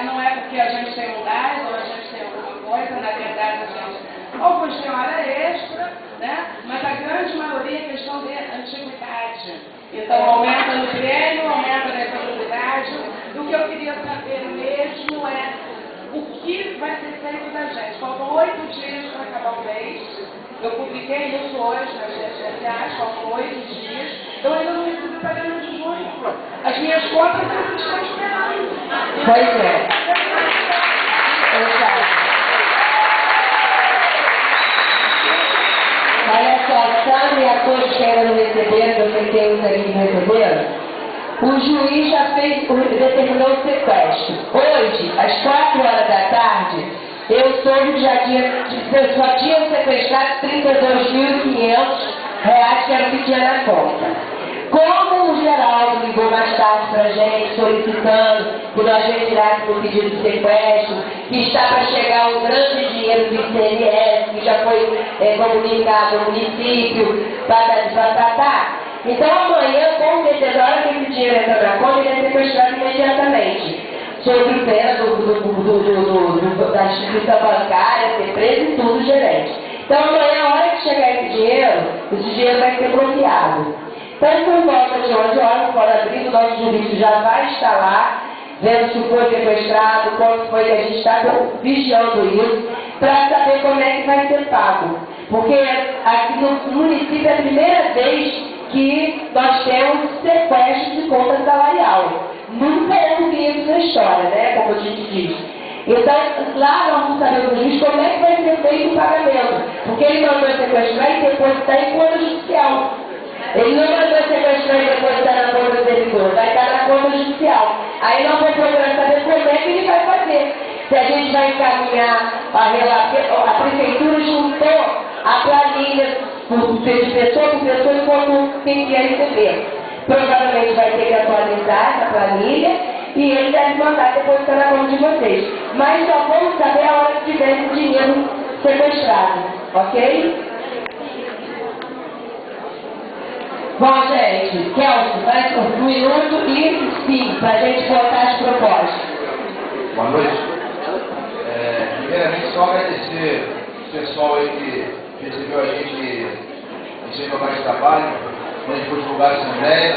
Não é porque a gente tem um gás ou a gente tem alguma coisa, na verdade a gente alguns têm hora extra, né? Mas a grande maioria é questão de antiguidade. Então aumenta no prêmio, aumenta na antiguidade. E o que eu queria saber mesmo é o que vai ser feito da gente. Faltam 8 dias para acabar o mês. Eu publiquei isso hoje nas redes sociais, faltam 8 dias. Eu ainda não recebi o pagamento de junho. As minhas contas sempre estão esperando. Pois é. Olha só, sabe a coisa que ainda não receberam, que eu sei que tem uns ali que não receberam? O juiz já determinou o sequestro. Hoje, às 4 horas da tarde, eu soube que só tinha sequestrado R$ 32.500 que era o que tinha na conta. Como o Geraldo ligou mais tarde para a gente, solicitando que nós retirássemos o pedido de sequestro, que está para chegar um grande dinheiro do ICMS, que já foi comunicado ao município, Então amanhã, com certeza, na hora que esse dinheiro entra na conta, ele é sequestrado imediatamente. Sobre pena da instituição bancária, ser preso e tudo, gerente. Então amanhã, a hora que chegar esse dinheiro vai ser bloqueado. Então, por volta de 11 horas, fora abril, o nosso jurídico já vai estar lá, vendo se foi sequestrado, quanto foi que a gente está vigiando isso, para saber como é que vai ser pago. Porque aqui no município é a primeira vez que nós temos sequestro de conta salarial. Nunca houve isso na história, né? Como a gente diz. Então, lá nós vamos saber do juiz como é que vai ser feito o pagamento. Porque ele mandou sequestrar e depositar em conta judicial. Ele não mandou sequestrar e depositar na conta do servidor, vai estar na conta judicial. Aí nós vamos procurar saber como é que ele vai fazer. Se a gente vai encaminhar a prefeitura juntou a planilha de pessoa por pessoa enquanto quem quer receber. Provavelmente vai ter que atualizar essa planilha e ele deve mandar depositar na conta de vocês. Mas só vamos saber a hora que tiver esse dinheiro sequestrado, ok? Bom, gente, Kelso, vai por um minuto e sim, para a gente botar as propostas. Boa noite. Primeiramente, só agradecer o pessoal aí que recebeu a gente em seu lugar de trabalho, quando a gente foi divulgar a Assembleia.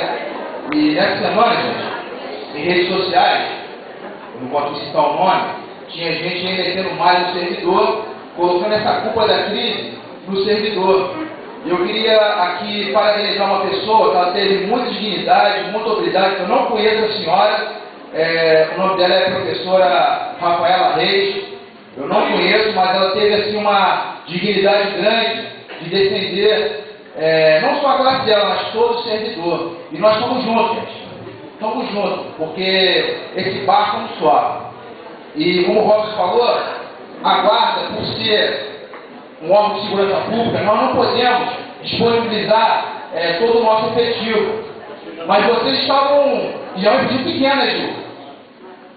E nessa semana, gente, em redes sociais, eu não posso citar o nome, tinha gente ainda metendo mais no servidor, colocando essa culpa da crise no servidor. Eu queria aqui parabenizar uma pessoa que ela teve muita dignidade, muita autoridade, que eu não conheço a senhora, o nome dela é a professora Rafaela Reis, eu não conheço, mas ela teve assim uma dignidade grande de defender não só a classe dela, mas todo o servidor. E nós estamos juntos, gente. Estamos juntos, porque esse barco não sobe. E como o Robson falou, a guarda, por ser um órgão de segurança pública, nós não podemos disponibilizar todo o nosso efetivo. Mas vocês estavam, e é um efetivo pequeno, Gil.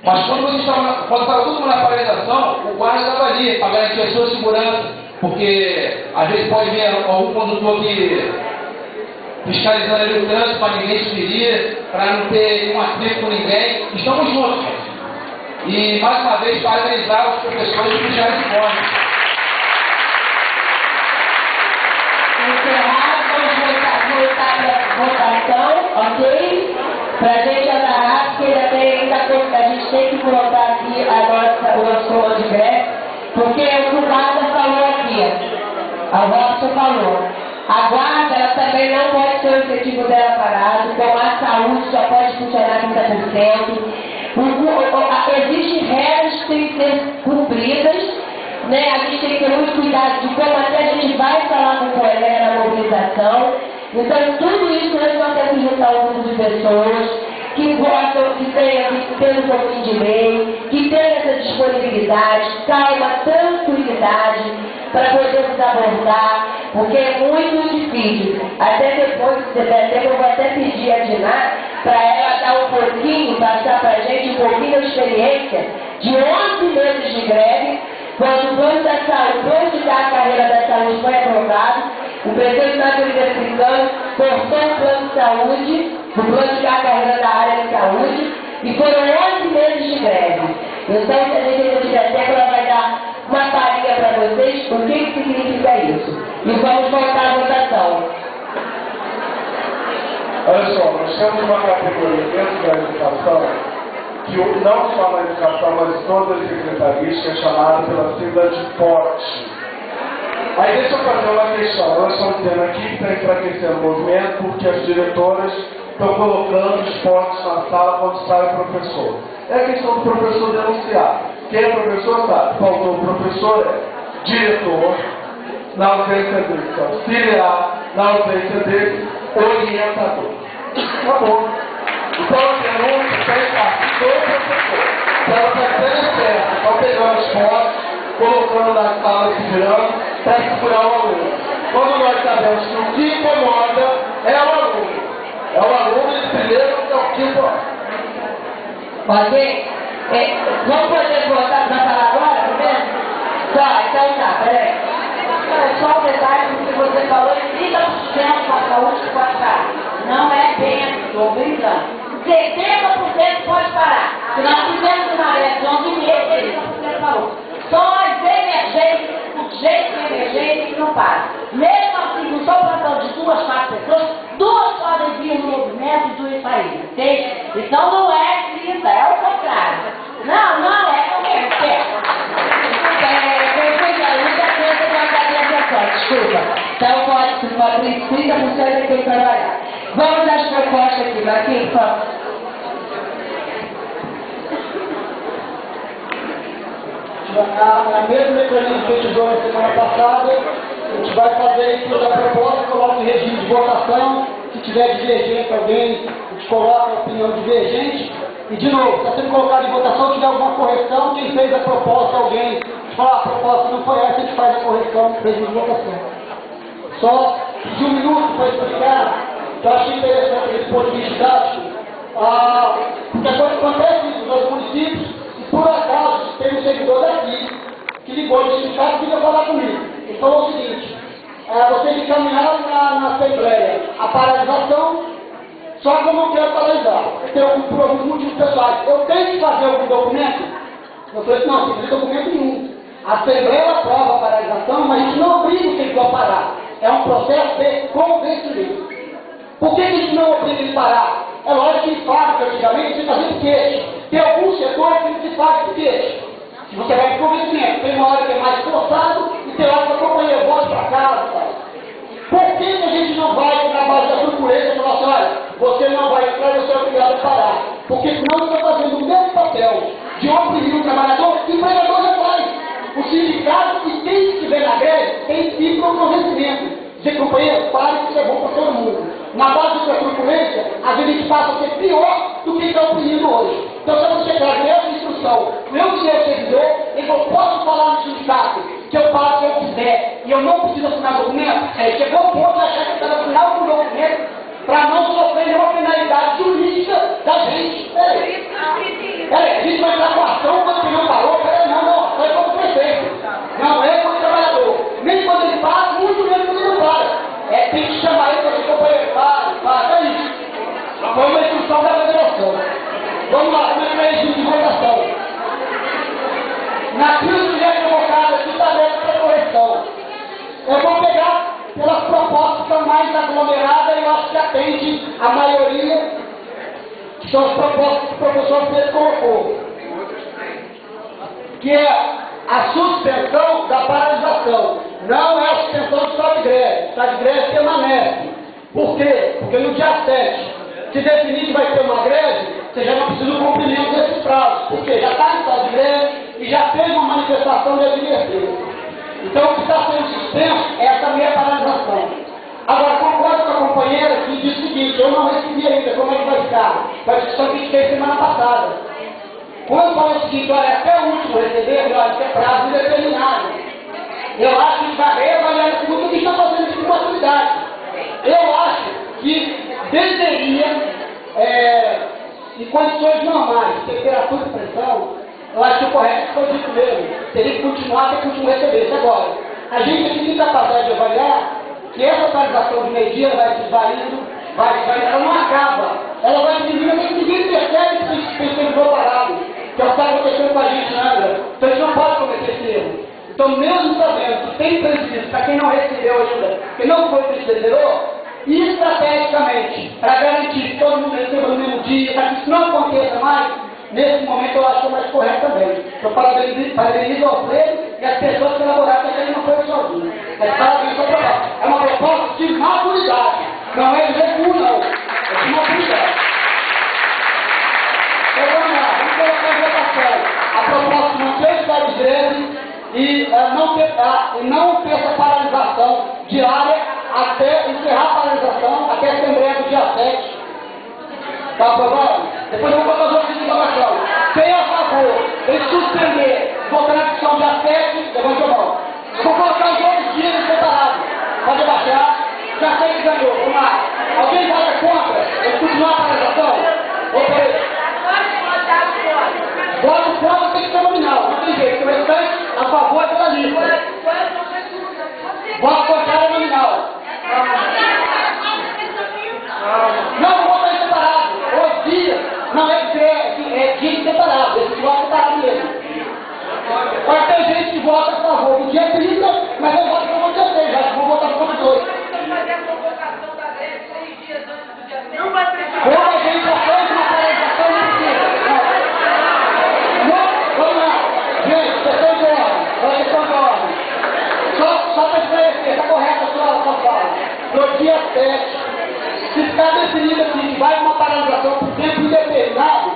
Mas quando estava todo mundo na paralisação, o guarda estava ali para garantir a sua segurança. Porque às vezes pode vir algum condutor que fiscalizando ali o trânsito para ninguém se ferir, para não ter nenhum atrito com ninguém. Estamos juntos, gente. E mais uma vez parabenizar os professores que puxaram esse ponto. Vamos voltar para a votação, ok? Para a gente andar, porque a gente tem que colocar aqui o nosso plano de greve, porque o que o guarda falou aqui, a Robson falou, a guarda ela também não pode ter o efetivo dela parado, como a saúde só pode funcionar 30%. Existem regras que têm que ser cumpridas, né? A gente tem que ter muito cuidado de como até a gente vai falar com o colega na mobilização. Então, tudo isso nós temos que juntar um grupo de pessoas que gostam, que tenham um pouquinho de lei, que tenham essa disponibilidade, calma, tranquilidade, para poder nos abordar, porque é muito difícil. Até depois, eu vou até pedir a Diná para ela dar um pouquinho, passar para a gente um pouquinho da experiência de 11 meses de greve, quando o plano da saúde, o plano de carreira da saúde foi aprovado, o prefeito Natalino Africano cortou o plano de saúde, o plano de carreira da área de saúde, e foram 11 meses de greve. Então, se a gente ainda tiver tempo, ela vai dar uma palhinha para vocês o que significa isso. E vamos voltar à votação. Olha só, nós temos uma categoria dentro da educação, que não só na educação, mas em todas as secretarias, que é chamada pela sigla de porte. Aí deixa eu fazer uma questão. Nós estamos tendo aqui que está enfraquecendo o movimento porque as diretoras estão colocando os portes na sala quando sai o professor. É a questão do professor denunciar. Quem é professor sabe. Faltou o professor, diretor, na ausência dele, auxiliar, na ausência dele, orientador. Acabou. Então a denúncia faz parte do professor. Então ela está sendo certa, estão pegando os portes, colocando na sala, segurando, para segurar o aluno. Quando nós sabemos que o que incomoda é o aluno. É o aluno de primeiro que é o quinto ano. Pode? Vamos poder voltar para falar agora, primeiro? Tá, então tá, peraí. Só um detalhe do que você falou, 30% da saúde que pode parar. Não é bem, estou brincando. 70% pode parar. Se nós fizermos uma média de 11,5%, 30% parou. Só as emergências, urgência e emergência que não param. Mesmo assim, no só plantão de 2, 4 pessoas, 2 podem vir no movimento e 2 saírem, ok? Então não é 30, é o contrário. Não é o mesmo tempo. Desculpa. Então pode 30% é quem trabalhar. Vamos às propostas aqui, Marquinhos, por favor. Na mesma mecanismo que a gente usou na semana passada, a gente vai fazer a leitura da proposta, coloca em regime de votação. Se tiver divergente alguém, a gente coloca a opinião divergente. E de novo, se está sendo colocado em votação, tiver alguma correção, quem fez a proposta, alguém fala, a proposta não foi essa, a gente faz a correção no regime de votação. Só de 1 minuto para explicar, que eu achei interessante esse ponto de vista didático, porque agora acontece isso nos municípios, e por acaso tem um servidor daqui que ligou no sindicato e queria falar comigo. Ele falou o seguinte: vocês encaminharam na Assembleia a paralisação, só que eu não quero paralisar, por alguns motivos pessoais. Eu tenho que fazer algum documento? Eu falei assim: não, não tem que fazer documento nenhum. A Assembleia aprova a paralisação, mas a gente não obriga o servidor a parar. É um processo de convencimento. Por que a gente não obriga ele a parar? É lógico que em fábrica, antigamente, você fazia piquete. Tem alguns setores que não se faz piquete. Se você vai para o convencimento, tem uma hora que é mais forçado e tem hora que a companhia volta para casa e tal. Por que a gente não vai na base da truculência e falar assim: olha, você não vai entrar, você é obrigado a parar? Porque senão você está fazendo o mesmo papel de oprimir o trabalhador que o empregador já faz. O sindicato e quem estiver na greve tem que ir para o convencimento. Dizer, companheiro, pare que isso é bom para todo mundo. Na base da truculência, às vezes a gente passa a ser pior do que está oprimindo hoje. Então, se você traz essa instrução, meu servidor, ele falou: posso falar no sindicato que eu paro se eu quiser e eu não preciso assinar documento? Aí chegou o ponto de achar que eu estava assinando o documento para não sofrer nenhuma penalidade jurídica da gente. Peraí, a gente vai entrar com ação quando ele não parou. Peraí, não, foi como prefeito. Não é como trabalhador. Nem quando ele para, muito menos quando ele não para. Tem que chamar ele para ser companheiro. Para, é isso. Foi uma instrução da federação. Vamos lá, como é que é regime de votação? Naquilo que é colocado aqui está dentro da correção. Eu vou pegar pelas propostas que são mais aglomeradas e eu acho que atende a maioria, que são as propostas que o professor Pedro colocou. Que é a suspensão da paralisação. Não é a suspensão do estado de greve. O estado de greve permanece. Por quê? Porque no dia 7, se definir que vai ter uma greve, você já não precisa do cumprimento desses prazos. Porque já está em estado de greve e já teve uma manifestação de advertência. Então, o que está sendo suspenso é essa meia paralisação. Agora, concordo com a companheira que diz o seguinte: eu não recebi ainda, como é que vai ficar? Foi a discussão que a gente fez semana passada. Quando falou o seguinte: olha, até o último receber, olha, isso é prazo indeterminado. Eu acho que a gente vai reavaliar isso muito, o que está fazendo isso com maturidade. Eu acho que deveria, em condições normais, temperatura e pressão, eu acho que o correto foi dito mesmo. Teria que continuar até continuar recebendo. Agora, a gente aqui tem capacidade de avaliar que essa atualização de meio-dia vai desvaindo, ela não acaba. Ela vai diminuindo, mas ninguém percebe que tem servidor parado. Que é o que está acontecendo com a gente, né? Então a gente não pode cometer esse erro. Então, mesmo sabendo que tem prejuízo para quem não recebeu ainda, que não foi precisou, e estrategicamente, para garantir que todo mundo receba no mesmo dia, para que isso não aconteça mais, nesse momento eu acho que é mais correto também. Eu parabenizo ao Freire e as pessoas que elaboraram, porque ele não foi sozinho. Mas parabenizo a proposta. É uma proposta de maturidade, não é de recuo, não. É de maturidade. Então vamos lá, vamos colocar a votação. A proposta de manter o estado de greve e não ter essa paralisação diária até encerrar a paralisação, até a Assembleia do dia 7. Está aprovado? Depois eu vou fazer outra informação. Quem é a favor de suspender, voltar na discussão dia 7, levante a mão. Eu vou colocar os outros dias separados. Pode baixar. Já sei que ganhou. Vamos lá. Alguém vota contra? favor do dia 30, mas eu voto para o dia 6, acho que vou votar para o dia 2. Não vai ter Ou a gente já fez uma paralisação e precisa. Vamos lá. Gente, questão de ordem. Questão de ordem. Só para esclarecer, está correta a sua fala. No dia 7, se ficar definido aqui que vai uma paralisação por tempo indeterminado,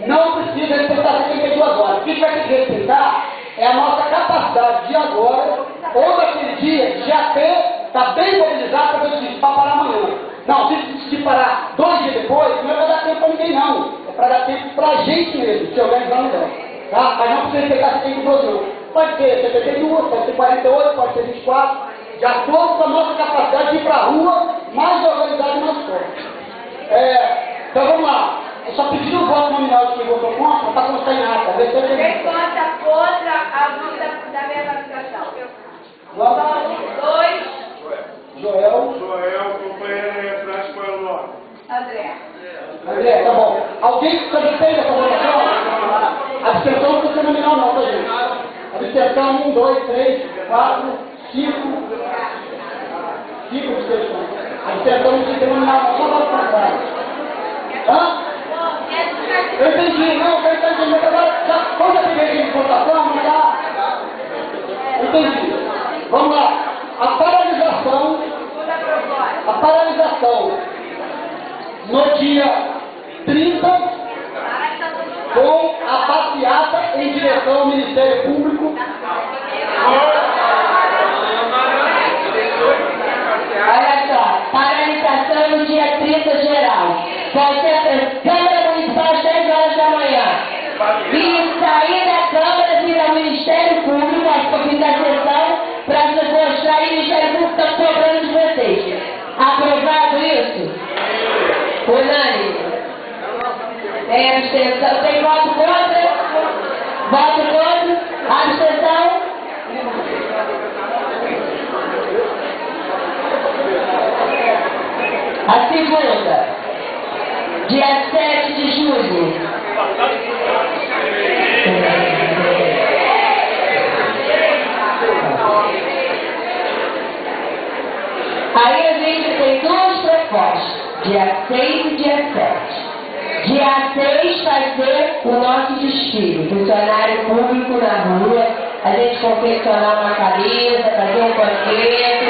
não precisa respeitar 72 horas. O que vai ter que respeitar é a nossa capacidade de agora, ou daquele dia, de já ter, está bem mobilizado para decidir para parar amanhã. Não, se decidir parar 2 dias depois, não é para dar tempo para ninguém não. É para dar tempo para a gente mesmo, se organizar melhor. Tá? Mas não precisa respeitar 72 não. Pode ser 72, pode ser 48, pode ser 24, de acordo com a nossa capacidade de ir para a rua, mais organizado e mais forte. Então vamos lá. Eu só pedi o voto nominal de quem votou contra para constar em ata. Quem vota contra a dúvida da verbalização? Dois. Joel. Companheiro, atrás para o nome. André, tá bom. Alguém que abstém dessa votação? Abstenção não precisa ser nominal não, tá gente? Abstenção 1, 2, 3, 4, 5. 5 abstenções. Abstenção não precisa ser nominal não, só para passar. Hã? Eu entendi, não, eu entendi, mas agora, como já peguei de votação, não dá. Entendi. Vamos lá. A paralisação no dia 30, com a passeata em direção ao Ministério Público. Olha só, paralisação no dia 30 geral. Câmara Municipal às 10 horas da manhã. E sair da Câmara vir ao Ministério Público, acho que eu fiz a sessão, para mostrar e o Ministério Público está cobrando de vocês. Aprovado isso? Unânime. Tem abstenção? Tem voto contra? Voto contra? Abstenção? A segunda, dia 7 de julho. Aí a gente tem duas propostas, dia 6 e dia 7. Dia 6 vai ser o nosso desfile, funcionário público na rua, a gente confeccionar uma camisa, fazer um panfleto,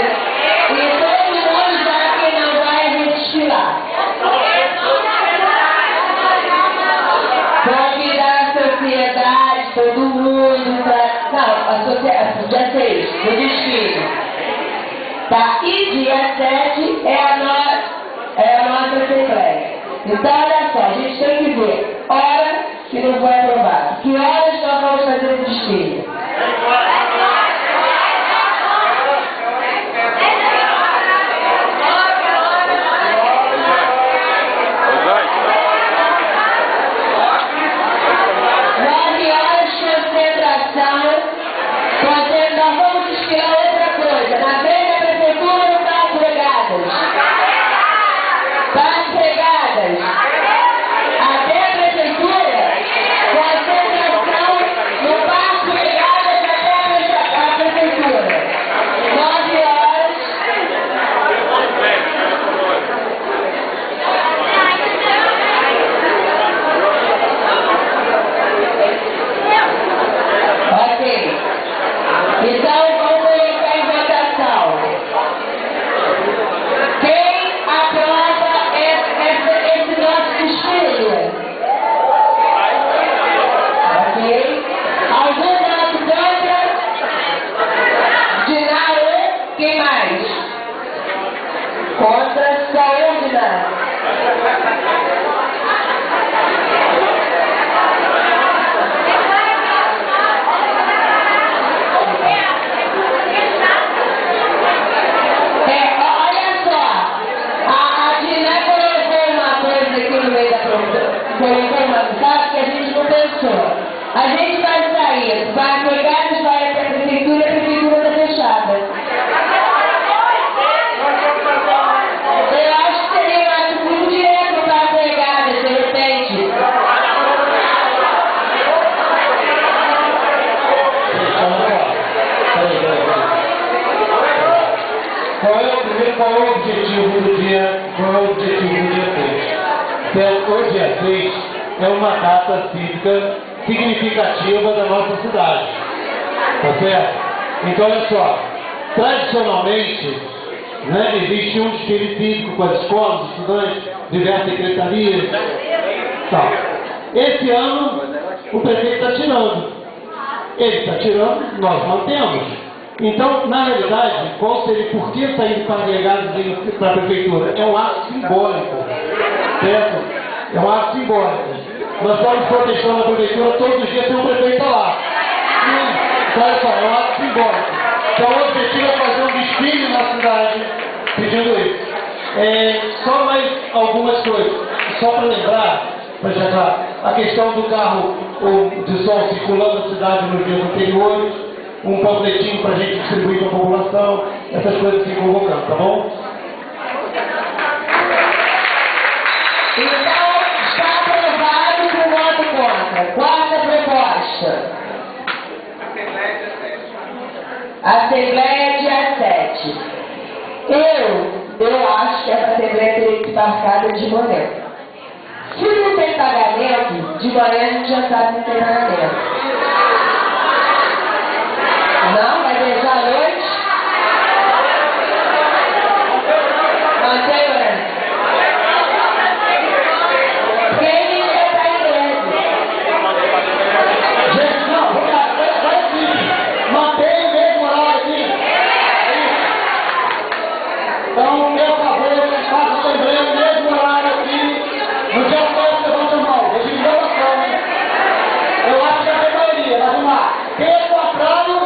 e todo mundo já que não vai desfilar. Convidar a sociedade, todo mundo para... Não, a sociedade, dia 6, o desfile. Tá? E dia 7 é a nossa assembleia. Então, olha só, a gente tem que ver hora que não foi aprovado. Que horas nós vamos fazer o desfile? Nós vamos desfilar outra coisa. Na frente da prefeitura não está empregadas. Está empregadas. Até a prefeitura, concentração no parque empregadas até a prefeitura. 9 horas. Ok. Então, vamos colocar em votação. Quem aprova esse nosso desfile? Ok. Algum voto contra? Dinar, quem mais? Contra, só um, Dinar. Que a gente não pensou. A gente vai sair, vai pegar e vai até a prefeitura está fechada. Eu acho que seria uma primeiro, qual é o objetivo do dia 6? Então, o dia 6 é uma data cívica significativa da nossa cidade. Tá certo? Então, olha só, tradicionalmente, né, existe um desfile cívico com as escolas, os estudantes, diversas secretarias. Tá. Esse ano, o prefeito está tirando. Ele está tirando, nós mantemos. Então, na realidade, qual seria, por que sair para agregados para a prefeitura? É um ato simbólico, certo? É um ato simbólico. Nós estamos protestando a prefeitura, todos os dias tem um prefeito lá. Então, olha só, é um ato simbólico. Então, o objetivo é fazer um desfile na cidade, pedindo isso. Só mais algumas coisas, só para lembrar, para deixar claro, a questão do carro de som circulando na cidade nos dias anteriores, um panfletinho para a gente distribuir para a população, essas coisas que ficam colocando, tá bom? Então, está aprovado com voto contra. Quarta proposta. Assembleia dia 7. Eu acho que essa Assembleia teria que ser marcada de manhã. Se não tem pagamento, de manhã a gente já sabe que tem pagamento. Não? Vai deixar à noite? Mantém, né? Quem me está em greve? Gente, não, vamos lá, vai sim. Mantém o mesmo horário aqui. Então, meu favor, faça a Assembleia no mesmo horário aqui. No dia 7, levanta a mão. Regime de votação, hein? Eu acho que é a maioria, mas vamos lá. Quem é contrário?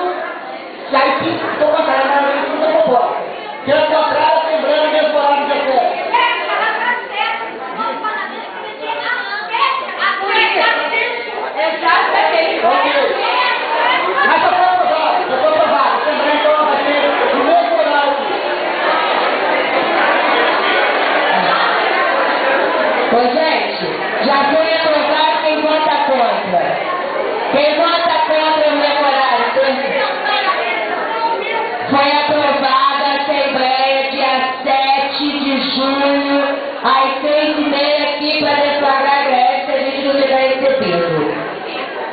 E aí, sim, estou contrário, a maioria não tem proposta. Quem é contrário, a Assembleia no mesmo horário do dia 7. Mas já foi aprovado, já foi aprovado. A Assembleia então vai ser no mesmo horário aqui. Ô, gente, já foi aprovado, quem vota contra? Quem vota contra o meu horário? Foi aprovada a Assembleia dia 7 de junho, às 6h30 aqui para deflagrar a greve se a gente não tiver recebido.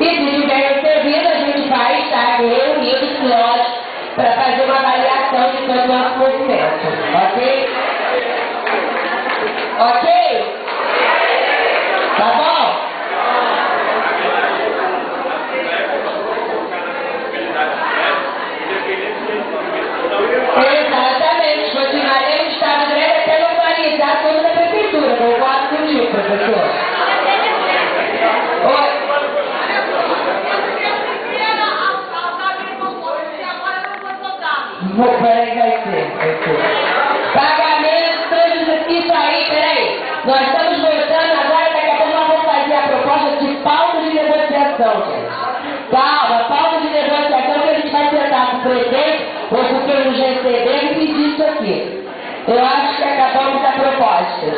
E se tiver recebido, a gente vai estar reunidos, nós, para fazer uma avaliação de todo o nosso movimento. Ok? Ok? Tá bom? Exatamente. Continuaremos estado de greve até normalizar toda a prefeitura. Concordo contigo, professor. Oi. Peraí, vai ser. Pagamento, todos isso aí, peraí. Nós estamos voltando agora, daqui a pouco nós vamos fazer a proposta de pauta de negociação, gente. Pauta de negociação que a gente vai sentar com o presidente ou com quem nos receber e pedir isso aqui. Eu acho que acabamos as propostas.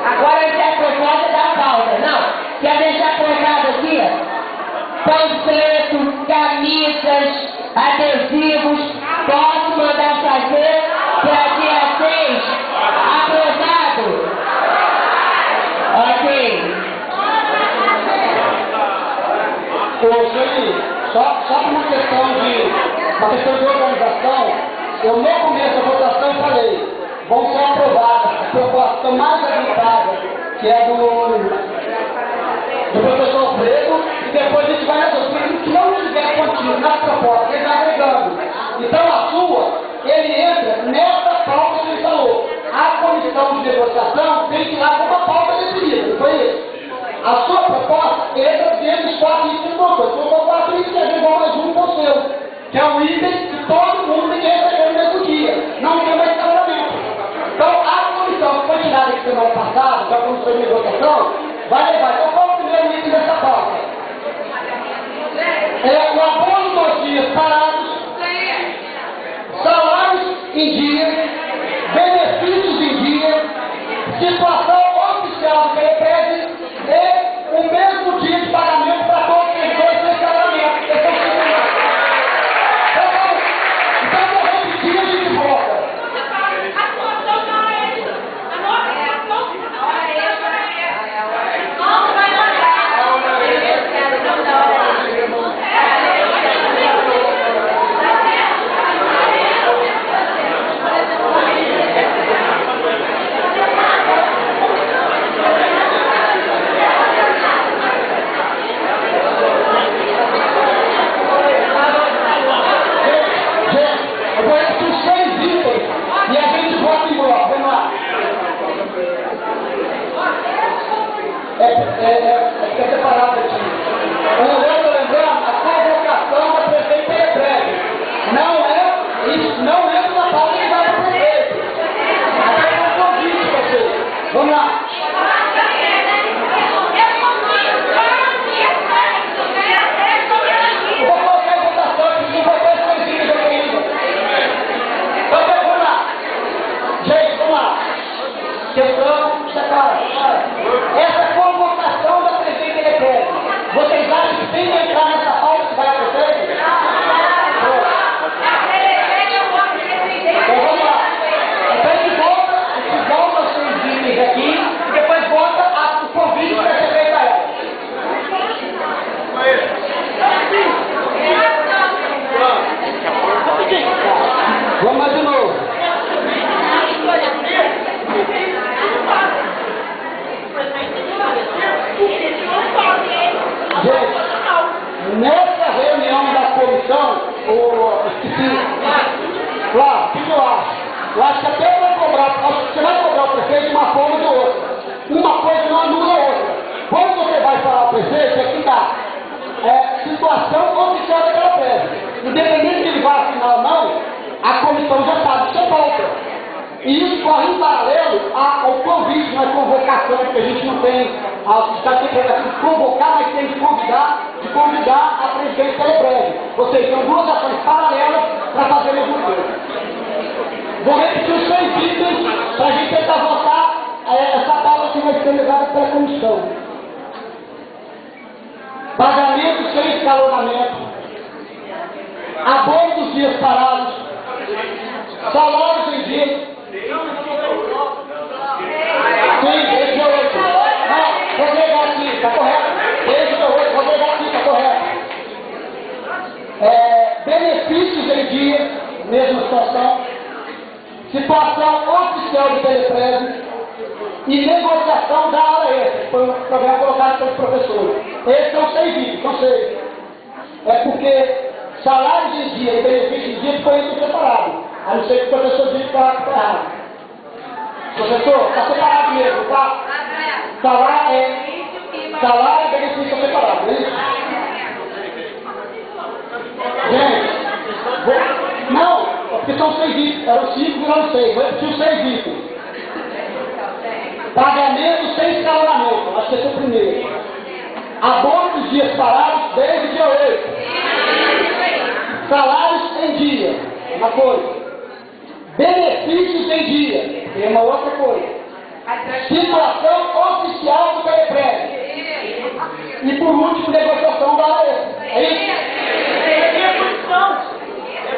Agora essa é a proposta da pauta. Não, quer deixar aprovado aqui? Panfleto, camisas, adesivos, posso mandar fazer para dia 6? Aprovado? Ok. Ô, Sueli, só por uma questão de organização, eu no começo da votação falei, vão ser aprovadas a proposta mais adiantada, que é do professor Alfredo, e depois a gente vai resolver o que não tiver contido na proposta, ele vai agregando. Então a sua, ele entra nessa pauta que ele falou. A comissão de negociação tem que ir lá com uma pauta definida, não foi isso? A sua proposta entra dentro dos 4 itens do doutor. Se for 4 itens, é igual mais um ao seu, que é um item que todo mundo tem que receber no mesmo dia. Não tem mais tratamento. Então a comissão que foi tirada aqui semana passada, que é a comissão de negociação, vai levar. Então qual é o primeiro item dessa pauta? É o abono dos dias parados, salários em dia, benefícios em dia, situação oficial do PEPED e o mesmo dia de pagamento para todos os dois sem pagamento. Então, vou repetir e a gente volta. Eu acho que até vai cobrar, acho que você vai cobrar o prefeito de uma forma ou de outra. Uma coisa não anula a outra. Quando você vai falar ao prefeito, é que dá situação oficial daquela prévia. Independente se ele vai assinar ou não, a comissão já sabe que você volta. E isso corre em paralelo ao convite, não é convocação, porque a gente não tem, já tem que convocar, mas tem que convidar a presidência pela prévia. Ou seja, são duas ações paralelas para fazer a mesma coisa. Vou repetir os 6 itens para a gente tentar votar essa pauta que vai ser levada pela comissão. Pagamento sem escalonamento, abono dos dias parados, salários em dia. Sim, desde 8. Não, vou pegar aqui, está correto. Desde 8, vou pegar aqui, está correto. Benefícios em dia, mesma situação. Situação oficial de teleprese e negociação da hora extra, que foi um programa colocado pelos professores. Esses são 6 itens, são 6. É porque salários em dia e benefícios em dia ficou indo separado. A não ser que o professor diz que está errado. Professor, está separado mesmo, tá? Salário e benefício estão separados, é isso? Gente, não, porque são 6 itens, eram 5, viraram 6, vou repetir os 6 itens. Pagamento sem escalonamento, acho que esse é o primeiro. Abono dos dias parados desde o dia 8. Salários em dia, uma coisa. Benefícios em dia, tem uma outra coisa. Situação oficial do teleprese. E por último, negociação da hora extra. É isso? É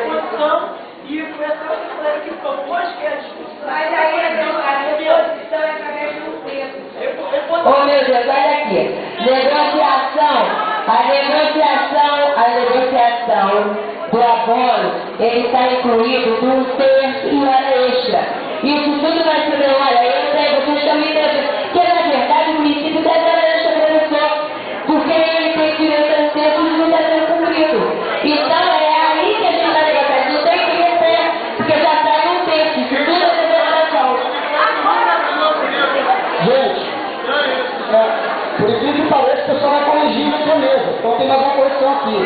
condição. E foi essa coisa que propôs que é a discussão. Mas aí a negociação é através de um texto. Ô meu Deus, olha aqui. A negociação do abono, ele está incluído no terço e hora extra. Isso tudo vai ser na hora extra e vocês estão me entendendo. Que na verdade o município deve hora extra para professor, porque ele tem que ir no terço e não está sendo cumprido. Então é aí que a gente vai negociar. Não tem que reter, porque já sai um terço. Isso tudo é negociação. Gente, por incrível que pareça, o pessoal vai corrigindo aqui mesmo. Então tem mais uma correção aqui.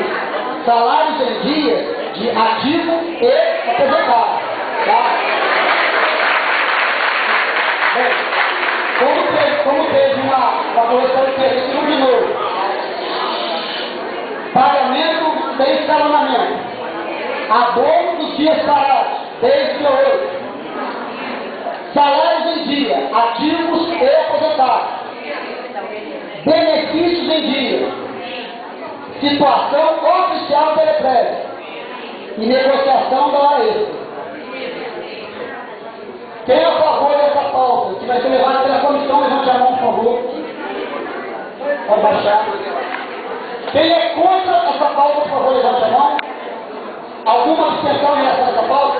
Salários em dia de ativo e aposentado. Tá? Bem, como teve uma correção que teve aqui de novo. Pagamento sem escalonamento. Abono dos dias parados, desde o dia 8. Salários em dia, ativos e aposentados. Benefícios em dia. Situação oficial do teleprese e negociação da hora extra. Quem é a favor dessa pauta, que vai ser levada pela comissão, levante a mão, por favor. Pode baixar. Quem é contra essa pauta, por favor, levante a mão. Alguma abstenção em relação a essa pauta?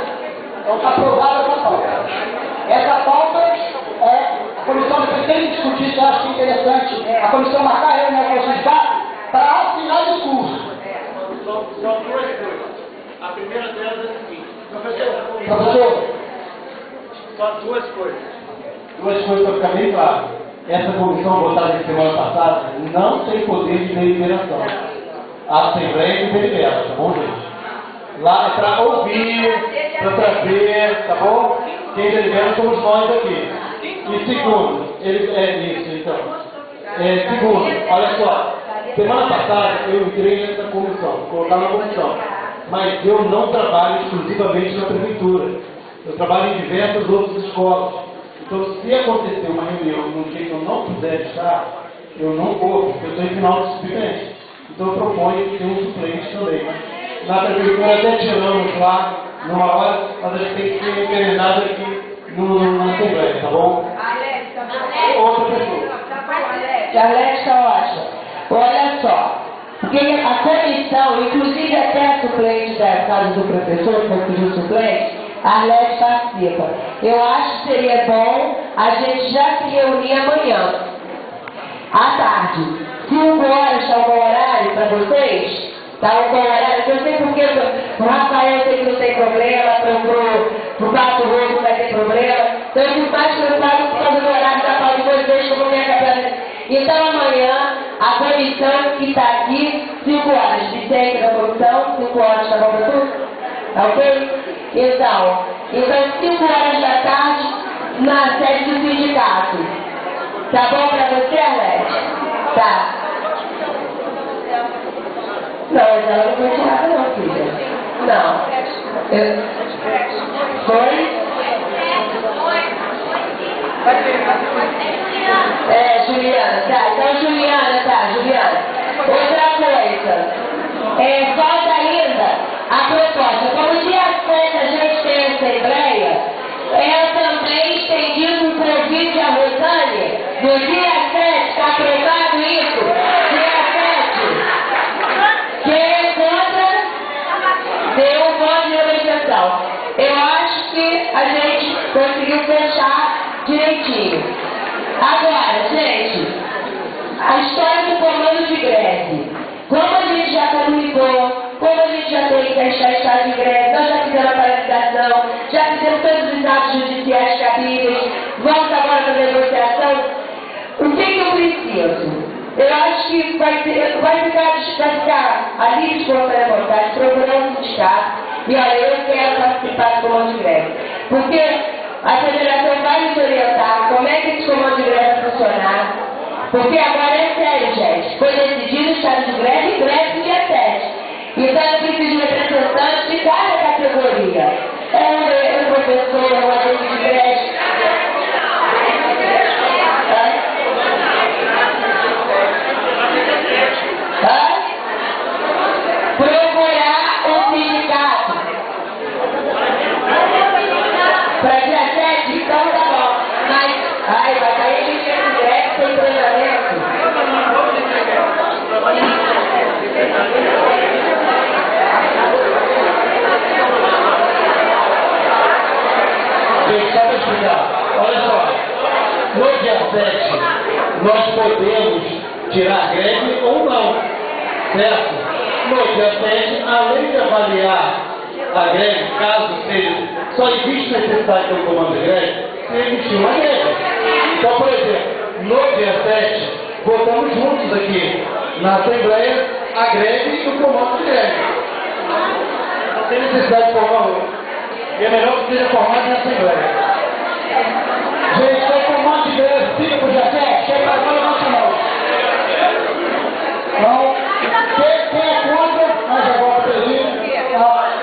Então está aprovada essa pauta. Essa pauta a comissão depois tem que discutir, se acha interessante, a comissão marcar a reunião com os sindicatos para assinar o discurso. São 2 coisas. A primeira delas é a seguinte. Professor. Só 2 coisas. 2 coisas para ficar bem claro. Essa comissão votada na semana passada não tem poder de deliberação. A Assembleia delibera, tá bom, gente? Lá é para ouvir, para trazer, tá bom? Quem delibera somos nós aqui. E segundo, segundo, olha só. Semana passada eu entrei nessa comissão, colocar na comissão, mas eu não trabalho exclusivamente na prefeitura, eu trabalho em diversas outras escolas. Então, se acontecer uma reunião no dia que eu não puder estar, eu não vou, porque eu estou em final de suplente. Então, eu proponho que tenha um suplente também. Na prefeitura até tiramos lá, numa hora, mas a gente tem que ser envenenado aqui na Assembleia, tá bom? Outra pessoa. Alex está ótimo. Olha só, porque a comissão, inclusive até a suplente da casa do professor, que vai pedir o suplente, a Arlete participa. Eu acho que seria bom a gente já se reunir amanhã, à tarde. 5 horas está um bom horário para vocês? Está um bom horário? Eu sei porque o Rafael sei que não tem problema, pro Pato Rosto problema. Então eu fico mais preocupado por causa do horário da pauta de vocês, como minha capela. Então amanhã, a comissão que está aqui, 5 horas, Vicente da comissão, 5 horas, tá bom para tudo? Ok? Então 5 horas da tarde, na sede do sindicato. Tá bom para você, Alex? Tá. Não, ela não foi tirada não, filha. Não. Foi? Juliana, tá. Então, Juliana. Outra coisa. Falta ainda a proposta. Como dia 7 a gente tem a assembleia, eu também estendi um convite à Rosane, no dia 7, está aprovado isso, dia 7, quem é contra, deu um voto de objeção. Eu acho que a gente conseguiu fechar direitinho. Agora, gente, a história do comando de greve. Como a gente já comunicou, como a gente já tem que deixar estado de greve, nós já fizemos a paralisação, já fizemos todos os atos judiciais cabíveis, vamos agora para a negociação. O que eu preciso? Eu acho que vai ficar ali de espontânea vontade, procurando o sindicato, e olha, eu quero participar do comando de greve. Porque a federação vai nos orientar como é que esse comando de greve vai funcionar. Porque agora é sério, gente. Foi decidido o estado de greve e greve no dia 7. Então eu preciso de representantes de cada categoria. Um professor, um agente de greve. Procurar um sindicato. Para dia 7, então tá bom. Mas, vai cair de greve sem treinamento. Gente, só para explicar. Olha só. No dia 7, nós podemos tirar a greve ou não. Certo? No dia 7, além de avaliar a greve, caso seja, só existe necessidade de um comando de greve, se existir uma greve. Então, por exemplo, no dia 7, votamos juntos aqui na Assembleia a greve e o comando de greve. Não tem necessidade de formar outro. E é melhor que seja formado na Assembleia. Gente, o comando de greve fica para o dia 7, chega agora na nacional. Então, quem é contra, mas agora pedir,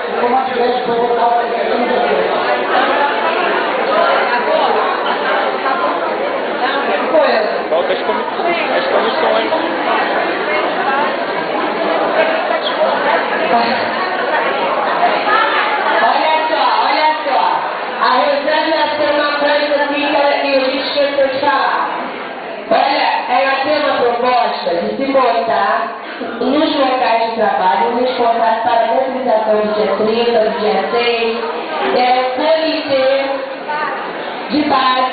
o comando de greve foi votado no dia 7. Falta as comissões. Olha só. A Rosana tem uma coisa aqui que a gente esqueceu de falar. Olha, ela tem uma proposta de se botar nos locais de trabalho, nos contratos para a mobilização do dia 30, do dia 6, o comitê de base.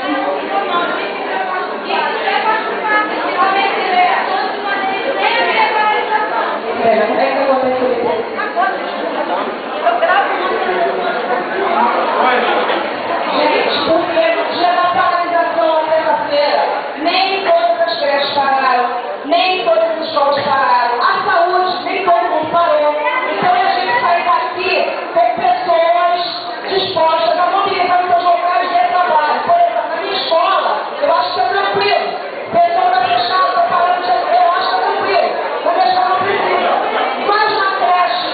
Como é que eu vou ver isso? Gente, porque no dia da paralisação na terça-feira, nem todas as creches pararam, nem todas as escolas pararam, a saúde, nem todo mundo parou. Então a gente sai daqui com pessoas dispostas a mobilizar seus locais de trabalho. Por exemplo, na minha escola, eu acho que é tranquilo. O pessoal está fechado, está parando, eu acho que é tranquilo. Porque a escola não precisa. Mas na creche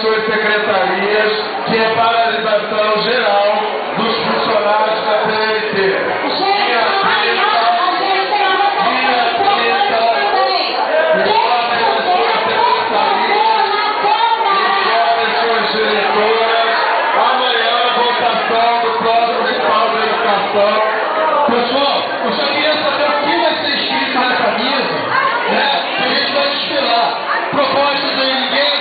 suas secretarias, que é paralisação geral dos funcionários da PLT. Dia 30, pessoal, eu só queria saber o que vai ser escrito na camisa, né? Que a gente vai desfilar. Propostas aí, ninguém?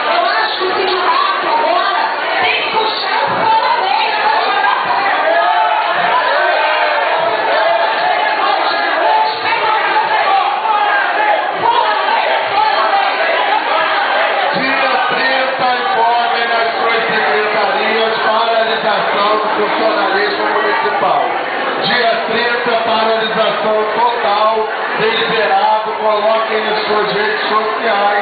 Eu acho que o sindicato agora tem que puxar o parabéns funcionalismo municipal. Dia 30, paralisação total, deliberado, coloquem nas suas redes sociais